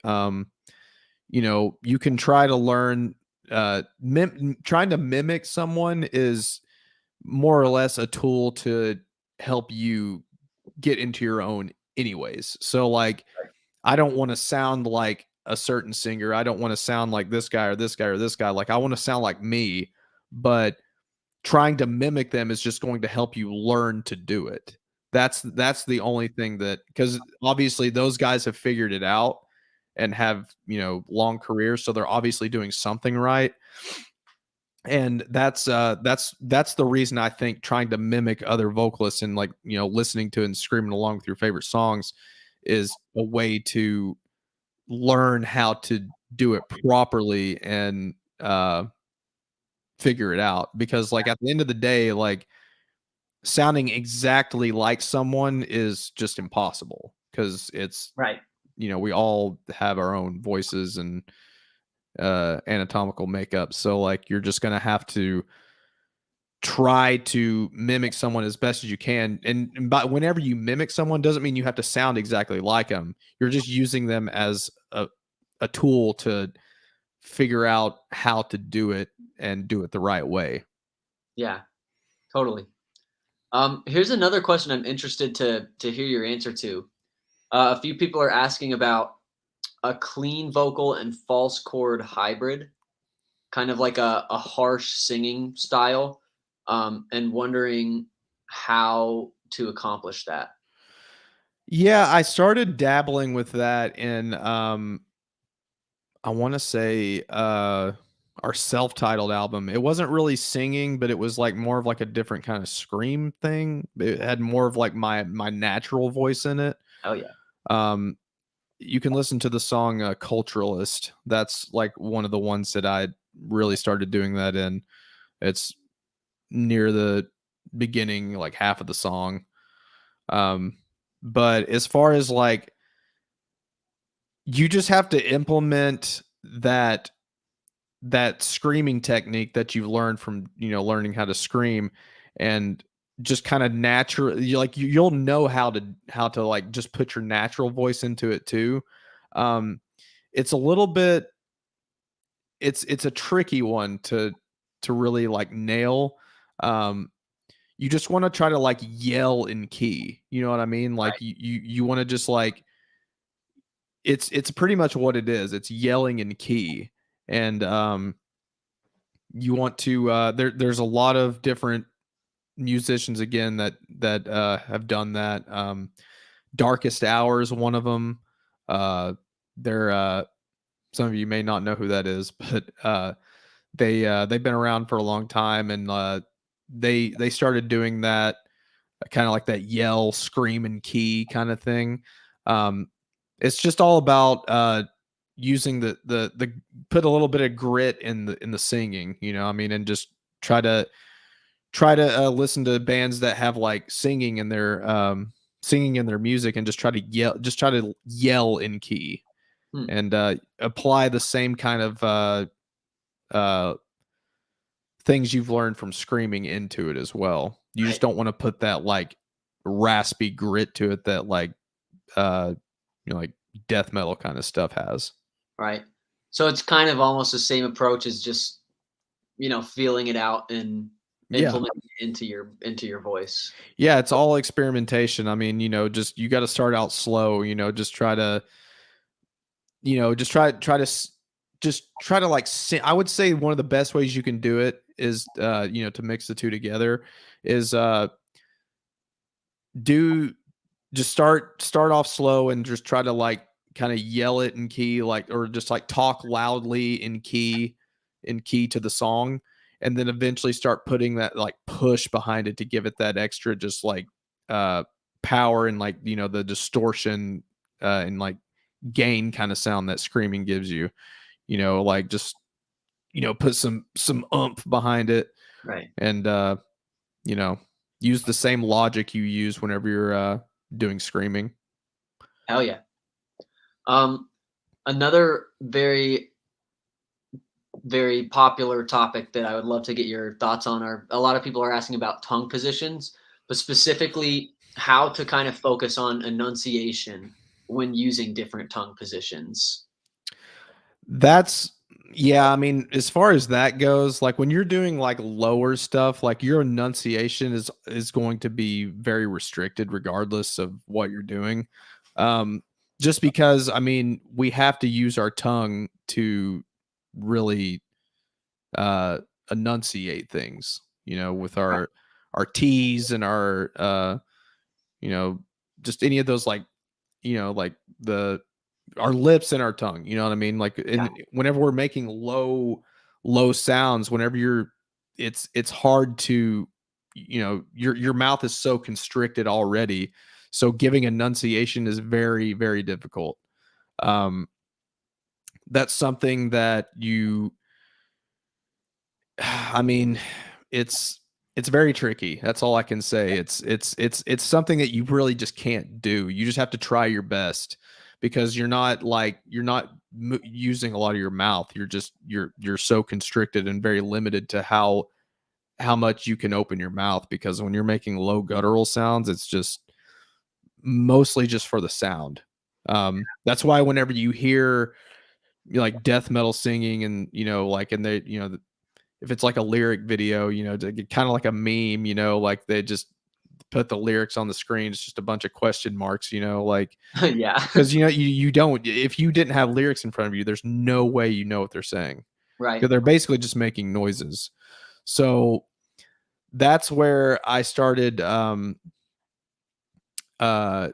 You can try to learn trying to mimic someone is more or less a tool to help you get into your own anyways. So like I don't want to sound like a certain singer. I don't want to sound like this guy or this guy or this guy. Like I want to sound like me, but trying to mimic them is just going to help you learn to do it. That's the only thing that, because obviously those guys have figured it out and have, long careers, so they're obviously doing something right. And that's the reason I think trying to mimic other vocalists and like, listening to and screaming along with your favorite songs is a way to learn how to do it properly and figure it out. Because like at the end of the day, like sounding exactly like someone is just impossible because it's, Right. we all have our own voices and anatomical makeup. So like you're just gonna have to try to mimic someone as best as you can. And but whenever you mimic someone doesn't mean you have to sound exactly like them. You're just using them as a tool to figure out how to do it and do it the right way. Yeah, totally. Here's another question I'm interested to hear your answer to. A few people are asking about a clean vocal and false chord hybrid, kind of like a harsh singing style, and wondering how to accomplish that. Yeah, I started dabbling with that in I want to say our self-titled album. It wasn't really singing, but it was like more of like a different kind of scream thing. It had more of like my natural voice in it. Oh yeah. Um you can listen to the song Culturalist. That's like one of the ones that I really started doing that in. It's near the beginning, like half of the song. Um but as far as like you just have to implement that screaming technique that you've learned from, learning how to scream, and just kind of natural, you'll know how to like just put your natural voice into it too. um it's a little bit, it's a tricky one to really like nail. um you just want to try to like yell in key, you know what I mean? Like Right. you want to just like, it's pretty much what it is. It's yelling in key. And you want to there's a lot of different musicians again that have done that. Darkest Hours, one of them. They're some of you may not know who that is, but they've been around for a long time, and they started doing that kind of like that yell, scream, and key kind of thing. Um, it's just all about using the put a little bit of grit in the singing, I mean, and just try to listen to bands that have like singing in their music, and just try to yell in key, Hmm. and apply the same kind of uh things you've learned from screaming into it as well. You just Right. don't want to put that like raspy grit to it that like uh like death metal kind of stuff has. Right. So it's kind of almost the same approach as just, feeling it out and Yeah. implementing it into your voice. Yeah, it's all experimentation. I mean, just you got to start out slow, just try to, just try to like I would say one of the best ways you can do it is to mix the two together is do just start off slow and just try to like kind of yell it in key, like, or just like talk loudly in key to the song, and then eventually start putting that like push behind it to give it that extra just like uh power and like the distortion and like gain kind of sound that screaming gives you, like just put some oomph behind it, Right. and you know use the same logic you use whenever you're doing screaming. Hell yeah. Um, Another very, very popular topic that I would love to get your thoughts on are a lot of people are asking about tongue positions, but specifically how to kind of focus on enunciation when using different tongue positions. That's yeah, I mean, as far as that goes, like when you're doing like lower stuff, like your enunciation is going to be very restricted regardless of what you're doing. Um just because I mean, we have to use our tongue to really uh enunciate things, with our T's and our you know, just any of those like, like the our lips and our tongue, you know what I mean? Like Yeah. whenever we're making low sounds, whenever it's hard to, your mouth is so constricted already. So giving enunciation is very, very difficult. Um, that's something that I mean, it's it's very tricky. That's all I can say. It's something that you really just can't do. You just have to try your best because you're not using a lot of your mouth. You're so constricted and very limited to how much you can open your mouth because when you're making low guttural sounds, it's just mostly just for the sound. That's why whenever you hear like death metal singing and like and they if it's like a lyric video, kind of like a meme, like they just put the lyrics on the screen. It's just a bunch of question marks, like Yeah. because you don't if you didn't have lyrics in front of you, there's no way you know what they're saying Right. because they're basically just making noises. So that's where uh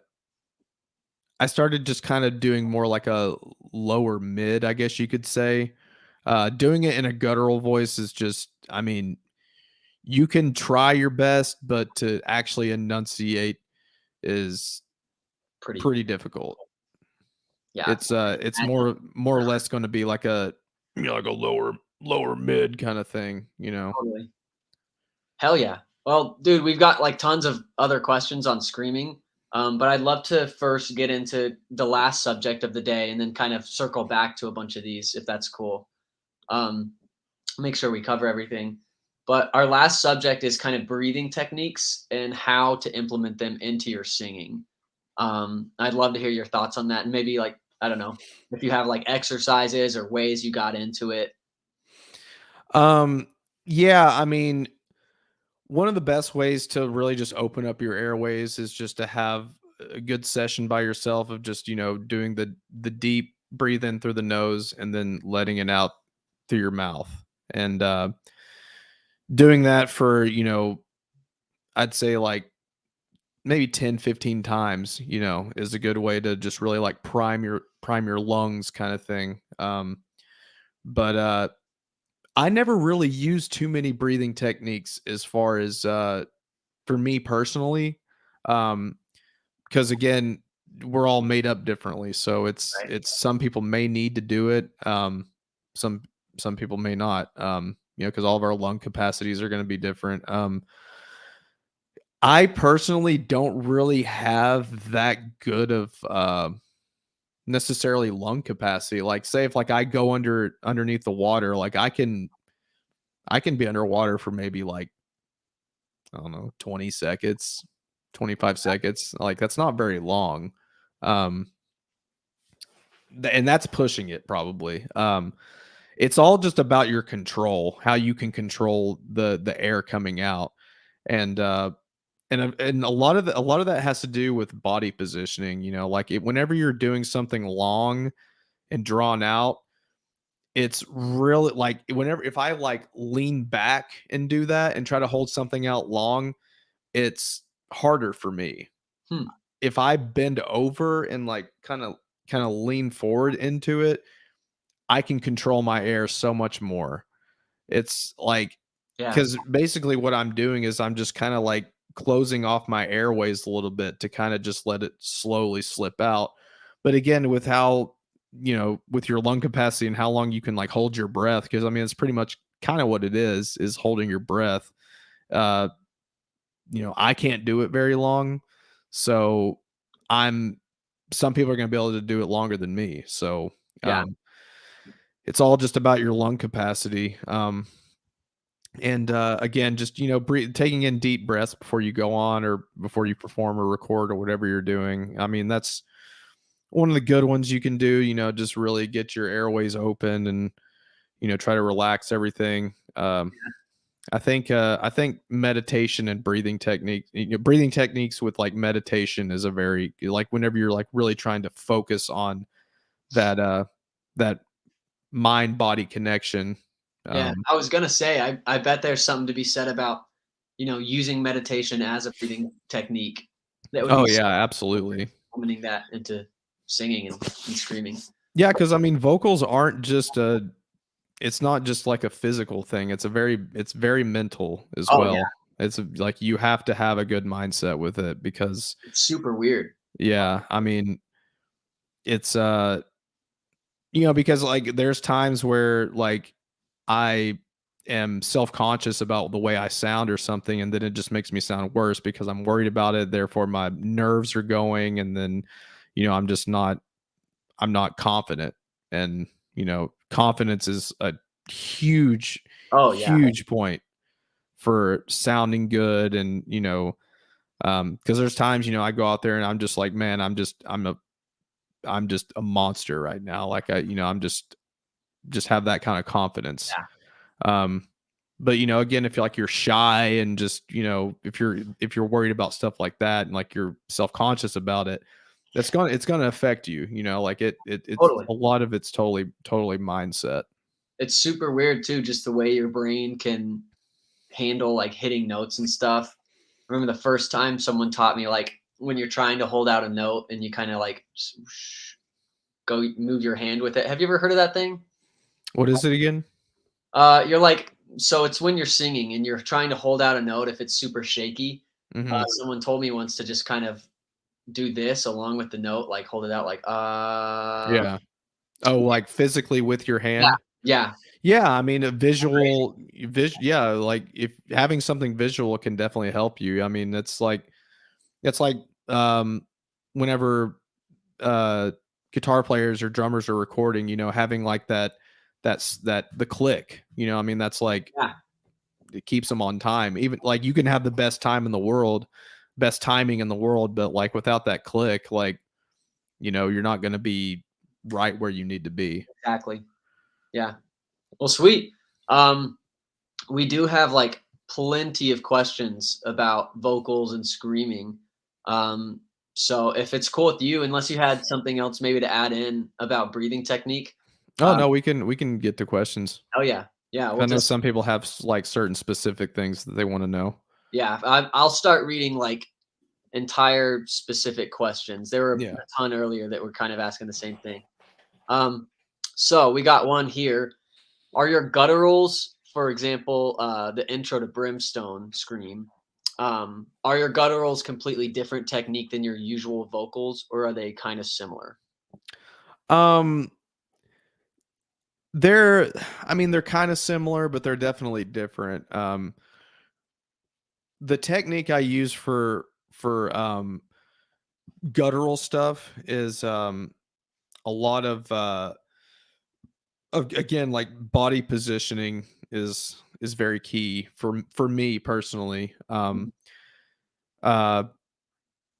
I started just kind of doing more like a lower mid, I guess you could say. Doing it in a guttural voice is just, I mean, you can try your best, but to actually enunciate is Pretty. pretty difficult. Yeah. It's more or less going to be like a like a lower mid kind of thing, Totally. Hell yeah. Well, dude, we've got like tons of other questions on screaming. But I'd love to first get into the last subject of the day and then kind of circle back to a bunch of these if that's cool. Um, make sure we cover everything. But our last subject is kind of breathing techniques and how to implement them into your singing. I'd love to hear your thoughts on that and maybe like, I don't know, if you have like exercises or ways you got into it. Um yeah, I mean, one of the best ways to really just open up your airways is just to have a good session by yourself of just, doing the deep breathe in through the nose and then letting it out through your mouth. And doing that for, I'd say like maybe 10, 15 times, is a good way to just really like prime your lungs kind of thing. But I never really used too many breathing techniques as far as for me personally, um, because again, we're all made up differently. So Right. it's some people may need to do it. Some some people may not. Because all of our lung capacities are going to be different. I personally don't really have that good of necessarily lung capacity. Like, say if like I go underneath the water, like I can be underwater for maybe like I don't know, 20 seconds, 25 seconds. Like that's not very long. Um and that's pushing it probably. It's all just about your control, how you can control the air coming out. And and a lot of that has to do with body positioning, like whenever you're doing something long and drawn out, it's really like whenever if I like lean back and do that and try to hold something out long, it's harder for me. Hmm. If I bend over and like kind of lean forward into it, I can control my air so much more. It's like Yeah. because basically what I'm doing is I'm just kind of like closing off my airways a little bit to kind of just let it slowly slip out. But again, with how, with your lung capacity and how long you can like hold your breath, because I mean, it's pretty much kind of what it is holding your breath. Uh, I can't do it very long. So I'm, some people are going to be able to do it longer than me. So, Yeah. um, it's all just about your lung capacity. And again, just taking in deep breaths before you go on or before you perform or record or whatever you're doing. I mean, that's one of the good ones you can do. Just really get your airways open and try to relax everything. I think meditation and breathing techniques with like meditation is a very like whenever you're like really trying to focus on that mind body connection. Yeah, Um, I was gonna say, I bet there's something to be said about, using meditation as a breathing technique. That would oh be so yeah, cool, absolutely. implementing that into singing and screaming. Yeah, because I mean, vocals aren't just a. It's not just like a physical thing. It's very mental as Oh, yeah, well. It's like you have to have a good mindset with it because it's super weird. yeah, I mean, it's because like there's times where like I am self-conscious about the way I sound or something, and then it just makes me sound worse because I'm worried about it. Therefore, my nerves are going, and then I'm not confident. And confidence is a huge, Oh, yeah, huge point for sounding good. And because there's times I go out there and I'm just like, man, I'm just a monster right now. Like I'm just have that kind of confidence. yeah, Um, but again, if you're shy and just if you're worried about stuff like that and like you're self conscious about it, it's gonna affect you. Like it's totally. a lot of it's totally mindset. It's super weird too, just the way your brain can handle, like, hitting notes and stuff. I remember the first time someone taught me, like, when you're trying to hold out a note and you kinda, like, go move your hand with it. Have you ever heard of that thing? What is it again? You're like, so it's when you're singing and you're trying to hold out a note if it's super shaky. Hmm. Someone told me once to just kind of do this along with the note, like hold it out, like Yeah. Oh, like physically with your yeah, hand. yeah, Yeah, I mean, yeah, like if having something visual can definitely help you. I mean, it's like um whenever uh guitar players or drummers are recording, having like that the click, I mean, that's like yeah, it keeps them on time. Even like you can have the best time in the world, best timing in the world, but like without that click, like, you're not going to be right where you need to be. exactly. Yeah. Well, sweet. Um, we do have like plenty of questions about vocals and screaming. Um, so if it's cool with you, unless you had something else maybe to add in about breathing technique, Oh um, no, we can get to questions. oh yeah, yeah, I we'll know just some people have like certain specific things that they want to know. yeah. I'll start reading like entire specific questions. There were Yeah. a ton earlier that were kind of asking the same thing. Um, so we got one here. Are your gutturals, for example, the intro to Brimstone scream, are your gutturals completely different technique than your usual vocals, or are they kind of similar? Um, they're, I mean, they're kind of similar, but they're definitely different. The technique I use for guttural stuff is a lot of again like body positioning is very key for me personally. Mhm. Uh,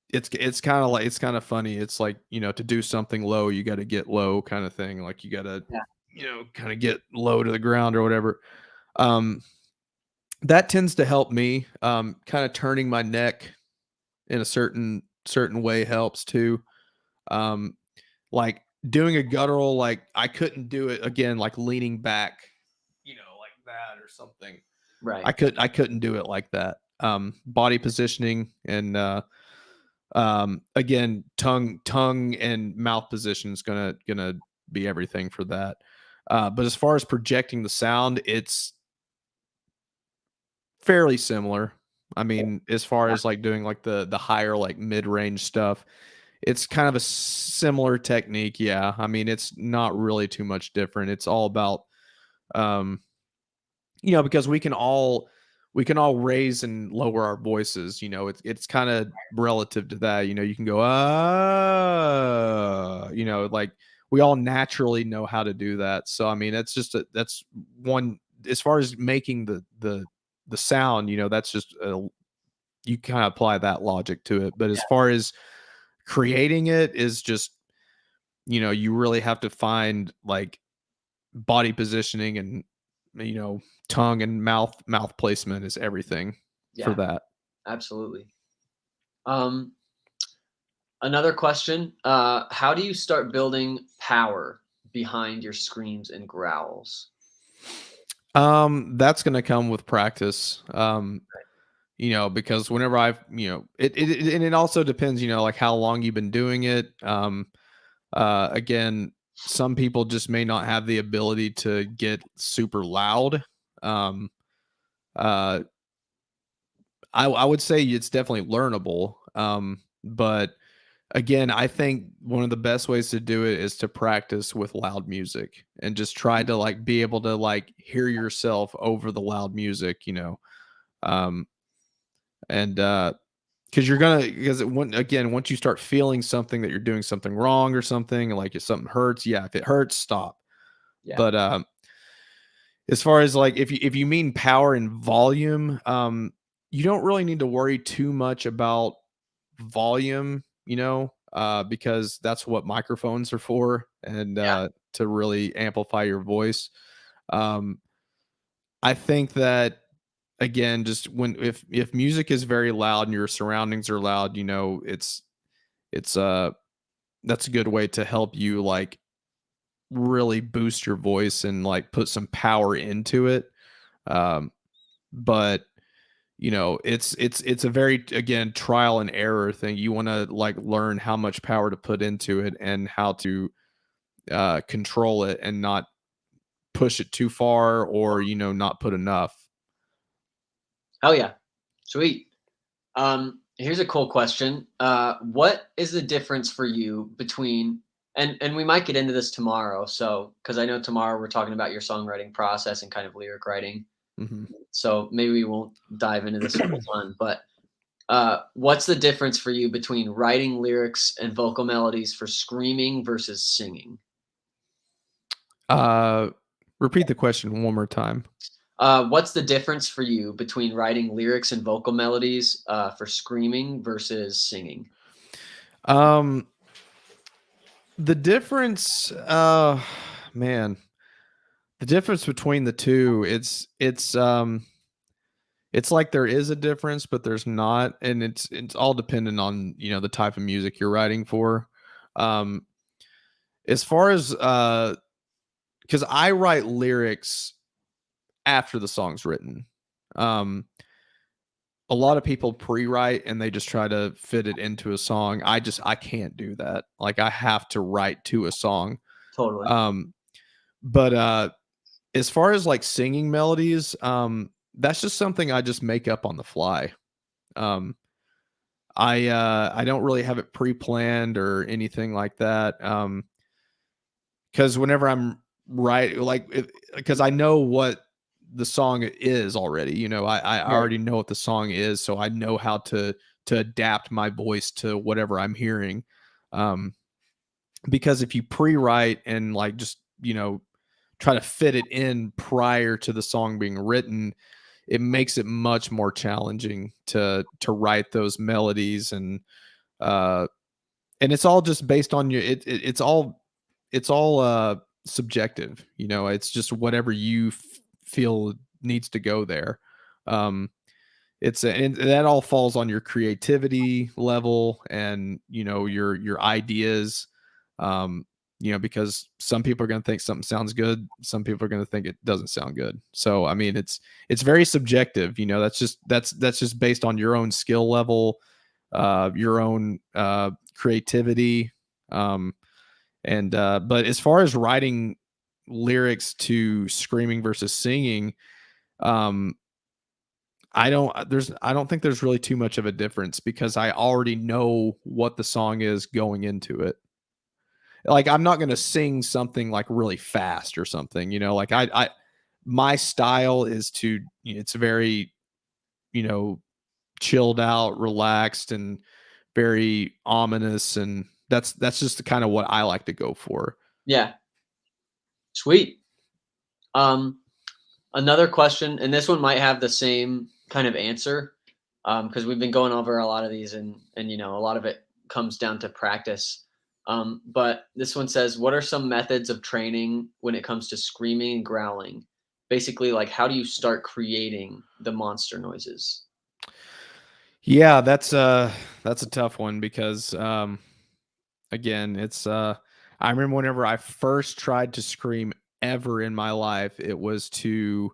it's kind of funny. It's like to do something low, you got to get low, kind of thing. Like you got to Yeah, kind of get low to the ground or whatever. Um, that tends to help me. Kind of turning my neck in a certain way helps too. Um, like doing a guttural, like I couldn't do it again, like leaning back, like that or something. right. I couldn't do it like that. Body positioning and again, tongue and mouth position is gonna be everything for that. But as far as projecting the sound, it's fairly similar. I mean, as far Yeah, as like doing like the higher like mid-range stuff, it's kind of a similar technique. Yeah. I mean, it's not really too much different. It's all about um because we can all raise and lower our voices. It's kind of relative to that. You can go like we all naturally know how to do that. So I mean, that's one as far as making the sound, that's just you kind of apply that logic to it. But as far as creating it is just, you really have to find like body positioning and, tongue and mouth placement is everything for Yeah, that. absolutely. Um, Another question, how do you start building power behind your screams and growls? That's gonna come with practice. Because whenever I've, and it also depends, like how long you've been doing it. Again, some people just may not have the ability to get super loud. Um, uh, I would say it's definitely learnable. But again, I think one of the best ways to do it is to practice with loud music and just try to like be able to like hear yourself over the loud music, um, and because again, once you start feeling something that you're doing something wrong or something, like if something hurts, yeah, if it hurts, stop. Yeah. But as far as like if you mean power and volume, you don't really need to worry too much about volume, because that's what microphones are for, and Yeah. to really amplify your voice. Um, I think that again, just when if music is very loud and your surroundings are loud, it's that's a good way to help you like really boost your voice and like put some power into it. Um, but it's a very, again, trial and error thing. You want to like learn how much power to put into it and how to control it and not push it too far or not put enough. Hell yeah. Sweet. Here's a cool question. What is the difference for you between and we might get into this tomorrow, so because I know tomorrow we're talking about your songwriting process and kind of lyric writing. Hmm. So maybe we won't dive into this full time, but what's the difference for you between writing lyrics and vocal melodies for screaming versus singing? uh Repeat the question one more time. What's the difference for you between writing lyrics and vocal melodies for screaming versus singing? um the difference, man, the difference between the two, it's like there is a difference, but there's not, and it's all dependent on the type of music you're writing for. Um, as far as because I write lyrics after the song's written. Um, a lot of people pre-write and they just try to fit it into a song. I can't do that. Like I have to write to a song. Totally. Um, but as far as like singing melodies, that's just something I just make up on the fly. Um, I don't really have it pre-planned or anything like that. Because whenever I'm right, like because I know what the song is already. I Right. already know what the song is, so I know how to adapt my voice to whatever I'm hearing. Um, because if you pre-write and like just try to fit it in prior to the song being written, it makes it much more challenging to write those melodies, uh and it's all just based on it's all subjective. It's just whatever you feel needs to go there. um and that all falls on your creativity level and your ideas. um because some people are going to think something sounds good, some people are going to think it doesn't sound good. So I mean, it's very subjective. That's just based on your own skill level, your own creativity. um and But as far as writing lyrics to screaming versus singing, um I don't think there's really too much of a difference because I already know what the song is going into it. Like I'm not going to sing something like really fast or something, like I my style is to it's very, you know, chilled out, relaxed, and very ominous, and that's just the kind of what I like to go for. Yeah. Sweet. Um, Another question, and this one might have the same kind of answer, because we've been going over a lot of these, and a lot of it comes down to practice. But this one says, "What are some methods of training when it comes to screaming and growling? Basically, like how do you start creating the monster noises?" Yeah, that's a tough one because again, it's I remember whenever I first tried to scream ever in my life, it was to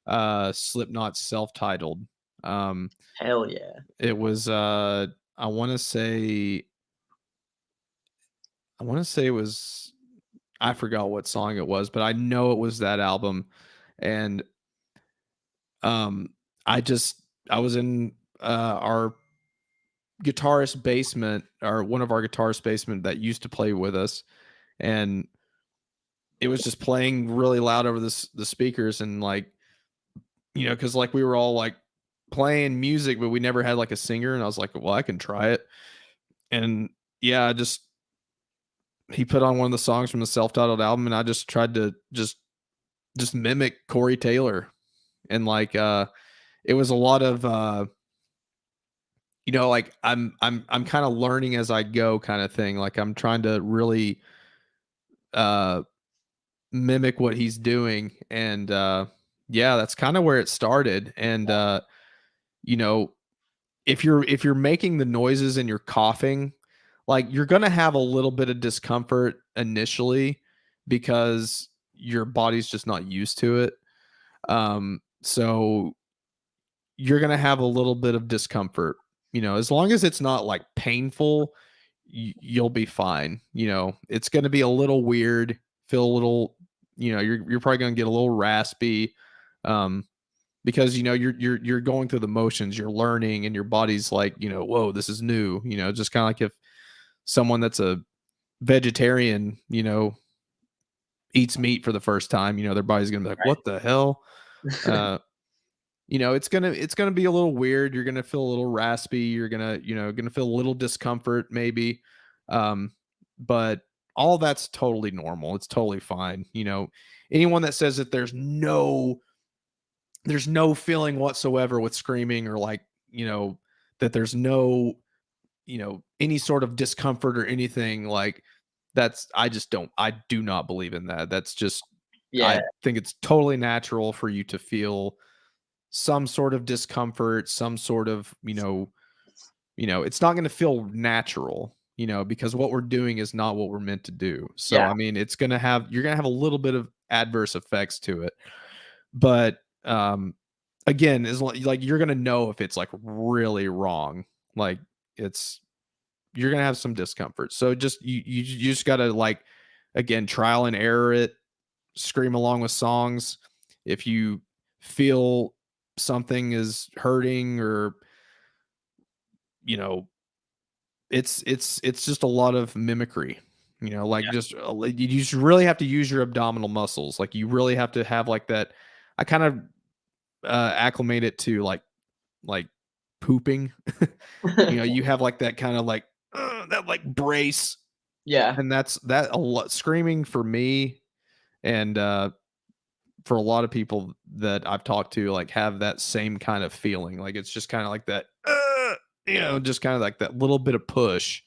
Slipknot's self-titled. Um Hell yeah. it was I want to say it was I forgot what song it was, but I know it was that album. And um I just I was in our guitarist basement, or one of our guitarist basement that used to play with us, and it was just playing really loud over the speakers. And like, because like we were all like playing music, but we never had like a singer. And I was like, well, I can try it. And yeah, I just he put on one of the songs from the self-titled album, and I just tried to just mimic Corey Taylor. And like it was a lot of like I'm kind of learning as I go kind of thing. Like I'm trying to really uh mimic what he's doing. And yeah, that's kind of where it started. And you know if you're making the noises and you're coughing, like you're going to have a little bit of discomfort initially because your body's just not used to it. So you're going to have a little bit of discomfort. As long as it's not like painful, you'll be fine. It's going to be a little weird, feel a little, you're probably going to get a little raspy. Because you're going through the motions, you're learning, and your body's like, whoa, this is new. Just kind of like if someone that's a vegetarian, eats meat for the first time, their body's gonna be like, what the hell? uh it's gonna be a little weird. You're gonna feel a little raspy. You're gonna feel a little discomfort maybe. But all that's totally normal. It's totally fine. Anyone that says that there's no feeling whatsoever with screaming, or like, that there's no, any sort of discomfort or anything, like, I do not believe in that. That's just, Yeah, I think it's totally natural for you to feel some sort of discomfort, some sort of, it's not going to feel natural, because what we're doing is not what we're meant to do. So, yeah, I mean, you're going to have a little bit of adverse effects to it. But again, is like you're gonna know if it's like really wrong. Like it's you're gonna have some discomfort. So just you just gotta, like, again, trial and error it, scream along with songs. If you feel something is hurting, or you know it's just a lot of mimicry. Like, yeah. you just really have to use your abdominal muscles. Like, you really have to have like that. I kind of acclimate it to like pooping. You have like that kind of like that like brace. Yeah, And that's that a lot. Screaming for me, and for a lot of people that I've talked to, like, have that same kind of feeling. Like, it's just kind of like that, just kind of like that little bit of push.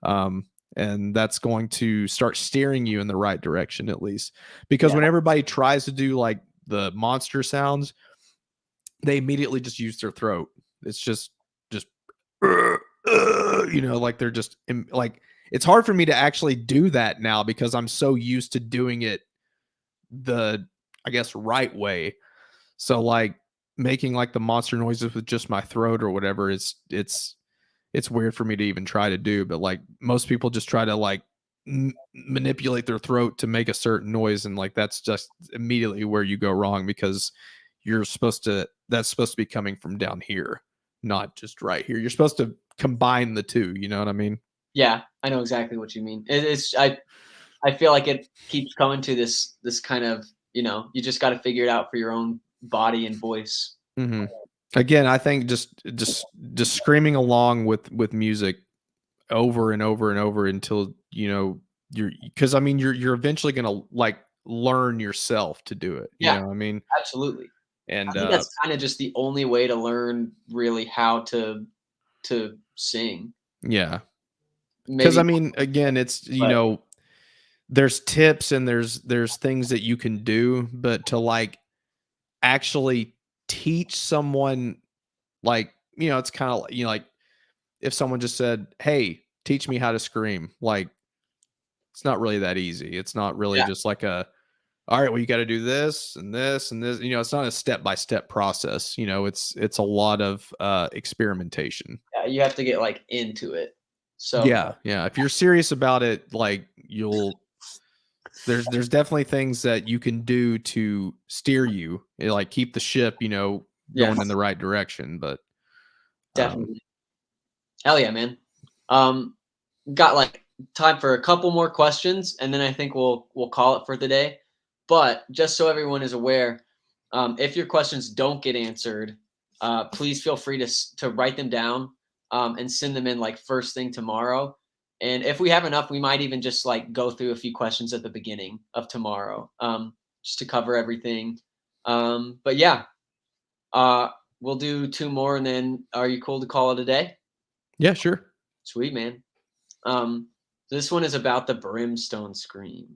Um, and that's going to start steering you in the right direction, at least. Because yeah, when everybody tries to do like the monster sounds, they immediately just use their throat. It's just like they're just like, it's hard for me to actually do that now because I'm so used to doing it the, I guess, right way. So like making like the monster noises with just my throat or whatever, it's weird for me to even try to do. But like most people just try to like manipulate their throat to make a certain noise, and like that's just immediately where you go wrong, because that's supposed to be coming from down here, not just right here. You're supposed to combine the two, you know what I mean? yeah. I know exactly what you mean. It's I feel like it keeps coming to this kind of, you just got to figure it out for your own body and voice. Hmm. Again, I think just screaming along with music over and over and over until you're, because I mean you're eventually gonna like learn yourself to do it. You Yeah, know what I mean? absolutely. I And think that's kinda just the only way to learn really how to sing. yeah, because I Maybe mean, again, it's but there's tips and there's things that you can do, but to like actually teach someone, like, it's kind of, like if someone just said, "Hey, teach me how to scream," like, it's not really that easy. It's not really yeah, just like all right, well, you got to do this and this and this. It's not a step by step process. It's a lot of experimentation. yeah, you have to get, like, into it. So, Yeah, yeah. If you're serious about it, like, there's definitely things that you can do to steer you, like keep the ship, going in yes, the right direction. But um, definitely. Hell yeah, man. Um, got, like, time for a couple more questions, and then I think we'll call it for the day. But just so everyone is aware, if your questions don't get answered, please feel free to write them down, and send them in, like, first thing tomorrow. And if we have enough, we might even just, like, go through a few questions at the beginning of tomorrow, just to cover everything. But yeah, uh, we'll do 2 more, and then are you cool to call it a day? yeah, sure. Sweet, man. This one is about the brimstone scream.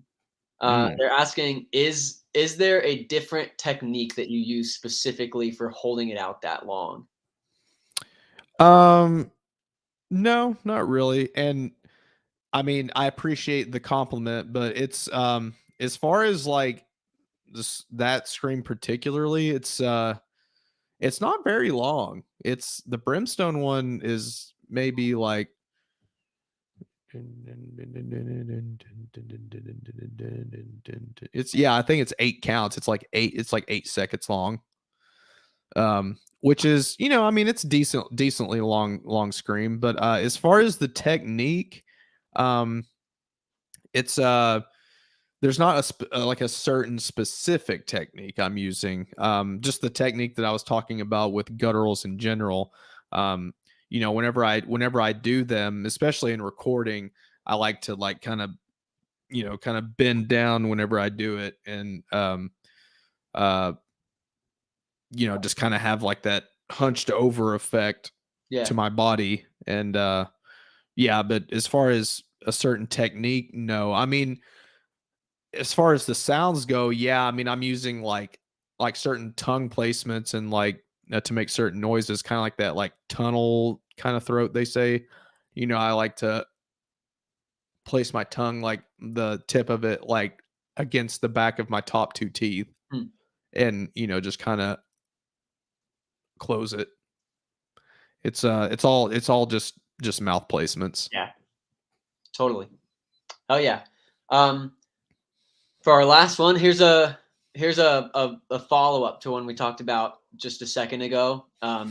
Mm. They're asking, is there a different technique that you use specifically for holding it out that long? Um, no, not really. And I mean, I appreciate the compliment, but as far as like that scream particularly, it's not very long. It's the brimstone one is maybe like I think it's 8 counts. It's like 8 seconds long. Which is, I mean, it's decently long scream, but as far as the technique, um it's there's not like a certain specific technique I'm using. Just the technique that I was talking about with gutturals in general. Um, whenever I do them, especially in recording, I like to like kind of bend down whenever I do it, and uh, just kind of have like that hunched over effect Yeah. to my body. And yeah, but as far as a certain technique, no. I mean, as far as the sounds go, yeah, I mean, I'm using like certain tongue placements and like to make certain noises, kind of like that, like tunnel kind of throat, they say. I like to place my tongue, like the tip of it, like against the back of my top two teeth, Hmm. and just kind of close it. It's all just mouth placements. Yeah, totally. Oh yeah. Um, for our last one, here's a follow-up to one we talked about just a second ago,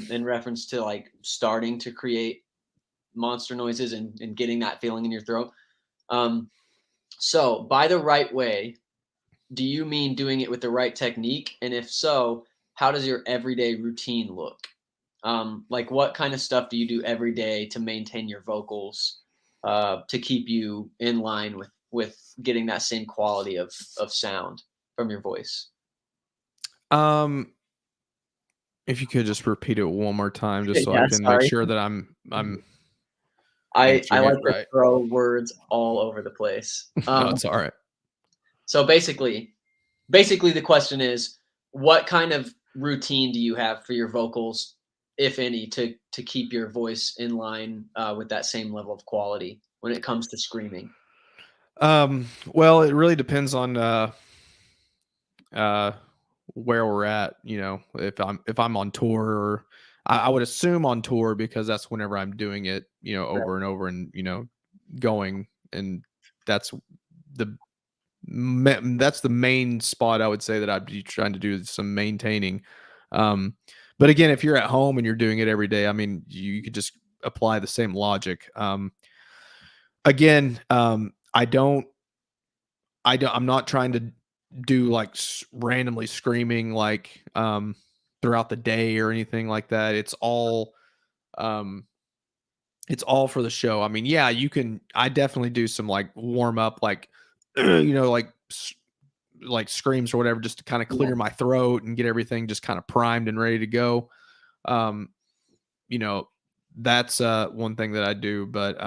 in reference to like starting to create monster noises and getting that feeling in your throat. Um, so by the right way, do you mean doing it with the right technique? And if so, how does your everyday routine look? Like what kind of stuff do you do every day to maintain your vocals, to keep you in line with getting that same quality of sound from your voice? Um, if you could just repeat it one more time, just so I Yeah, can make sorry. sure that I'm I answering it like to right. throw words all over the place. No, it's all right. So basically the question is, what kind of routine do you have for your vocals, if any, to keep your voice in line, with that same level of quality when it comes to screaming? Well, it really depends on uh where we're at. If I'm on tour, or I would assume on tour, because that's whenever I'm doing it, Right. over and over, and going, and that's the that's the main spot I would say that I'd be trying to do some maintaining. Um, but again, if you're at home and you're doing it every day, I mean, you could just apply the same logic. Again, I'm not trying to do like randomly screaming like throughout the day or anything like that. Um it's all for the show. I mean, yeah, I definitely do some like warm up, like like like screams or whatever, just to kind of Yeah. clear my throat and get everything just kind of primed and ready to go. Um, you know, that's one thing that I do. But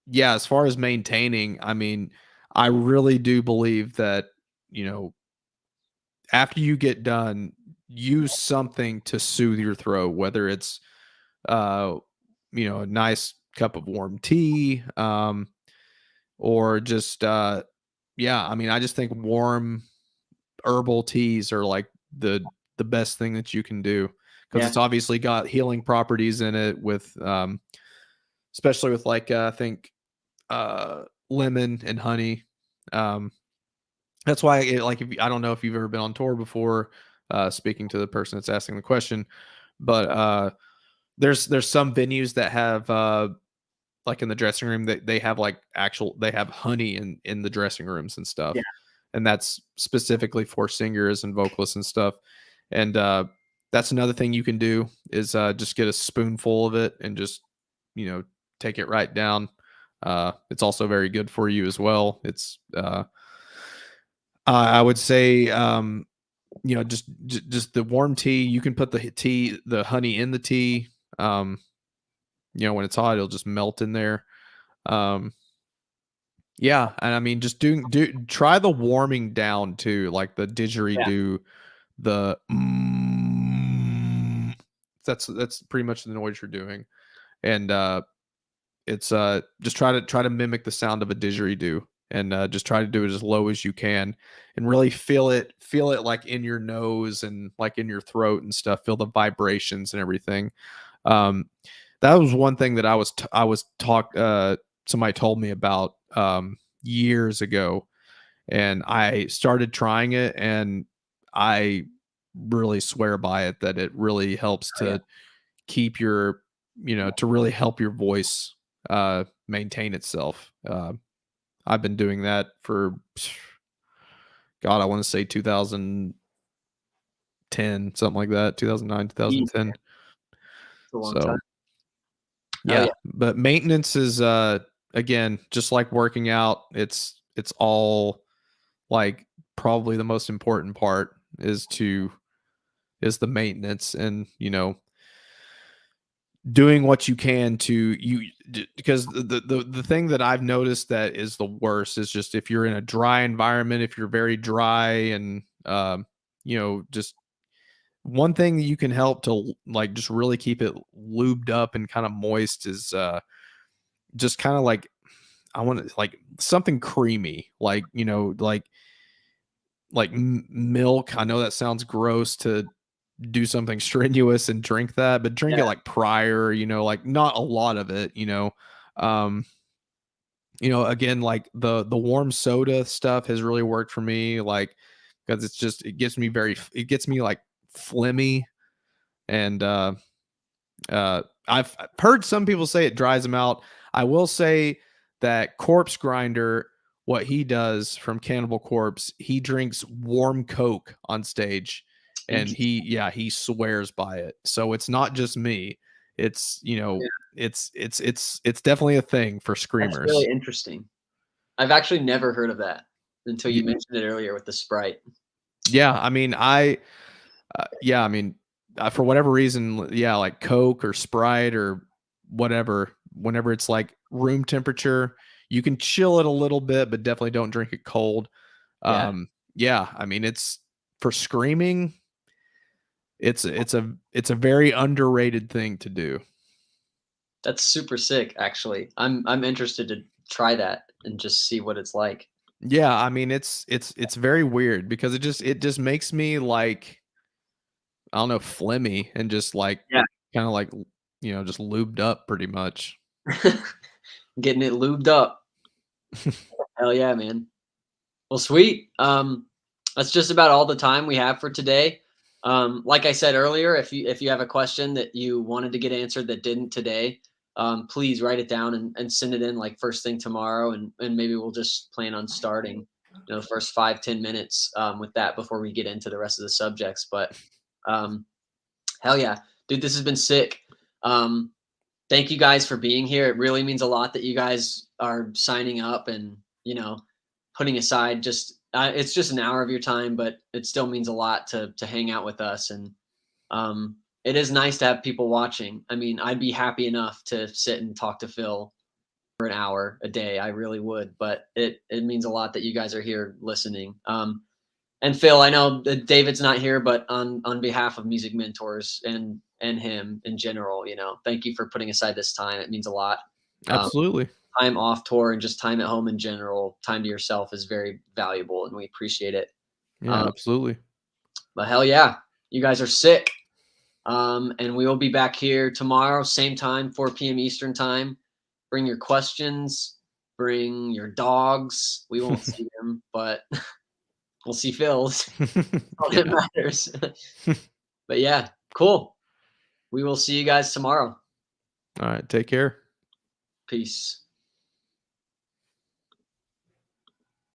yeah, as far as maintaining, I mean, I really do believe that, you know, after you get done, use something to soothe your throat, whether it's uh, a nice cup of warm tea, or just yeah, I mean, I just think warm herbal teas are like the best thing that you can do because Yeah. it's obviously got healing properties in it with especially with like I think lemon and honey. Um, that's why like if I don't know if you've ever been on tour before, speaking to the person that's asking the question, but there's some venues that have like in the dressing room that they have like actual they have honey in the dressing rooms and Yeah. stuff, and that's specifically for singers and vocalists and stuff. And that's another thing you can do is just get a spoonful of it and just take it right down. It's also very good for you as well. It's I would say just the warm tea. You can put the honey in the tea. Um, when it's hot, it'll just melt in there. Um, yeah, and I mean, just try the warming down too, like the Yeah. didgeridoo, the that's pretty much the noise you're doing, and it's just try to mimic the sound of a didgeridoo, and just try to do it as low as you can, and really feel it like in your nose and like in your throat and stuff. Feel the vibrations and everything. Um, that was one thing that I was talk somebody told me about years ago, and I started trying it, and I really swear by it that it really helps Oh, yeah. to keep your to really help your voice maintain itself. I've been doing that for God, I want to say 2010, something like that, 2009, Jeez, 2010. it's a long time. So Oh yeah. yeah, but maintenance is again, just like working out, it's all like probably the most important part is the maintenance, and doing what you can to because the thing that I've noticed that is the worst is just if you're in a dry environment, if you're very dry, and just one thing that you can help to like just really keep it lubed up and kind of moist is just kind of like I want to like something creamy, like milk. I know that sounds gross to do something strenuous and drink that, but drink Yeah. it like prior, like not a lot of it, Um, again, like the warm soda stuff has really worked for me, like because it gets me like phlegmy, and I've heard some people say it dries them out. I will say that Corpse Grinder, what he does from Cannibal Corpse, he drinks warm Coke on stage, and Interesting. he swears by it. So it's not just me. It's Yeah. it's definitely a thing for That's really screamers. interesting. I've actually never heard of that until Y- you mentioned it earlier with the Sprite. Yeah, I mean, yeah, I mean, for whatever reason, yeah, like Coke or Sprite or whatever, whenever it's like room temperature, you can chill it a little bit, but definitely don't drink it cold. Yeah. Yeah, I mean, it's for screaming, it's a very underrated thing to do. That's super sick, actually. I'm interested to try that and just see what it's like. Yeah, I mean, it's very weird because it just makes me like I don't know, phlegmy and just like Yeah. kind of like just lubed up pretty much. Getting it lubed up. Hell yeah, man. Well, sweet. That's just about all the time we have for today. Like I said earlier, if you have a question that you wanted to get answered that didn't today, please write it down and send it in like first thing tomorrow, and maybe we'll just plan on starting, the first 5-10 minutes with that before we get into the rest of the subjects. But um, hell yeah, dude, this has been sick. Um, Thank you guys for being here. It really means a lot that you guys are signing up and putting aside just It's just an hour of your time, but it still means a lot to hang out with us, and it is nice to have people watching. I mean, I'd be happy enough to sit and talk to Phil for an hour a day. I really would, but it means a lot that you guys are here listening. And Phil, I know that David's not here, but on behalf of Music Mentors and him in general, thank you for putting aside this time. It means a lot. Um, Absolutely. Time off tour and just time at home in general, time to yourself is very valuable, and we appreciate it. Yeah, Um, absolutely. but hell yeah, you guys are sick. And we will be back here tomorrow, same time, 4 p.m. Eastern time. Bring your questions, bring your dogs. We won't see them, but we'll see Phil's. All that Yeah. matters. But yeah, cool. We will see you guys tomorrow. All right. Take care. Peace.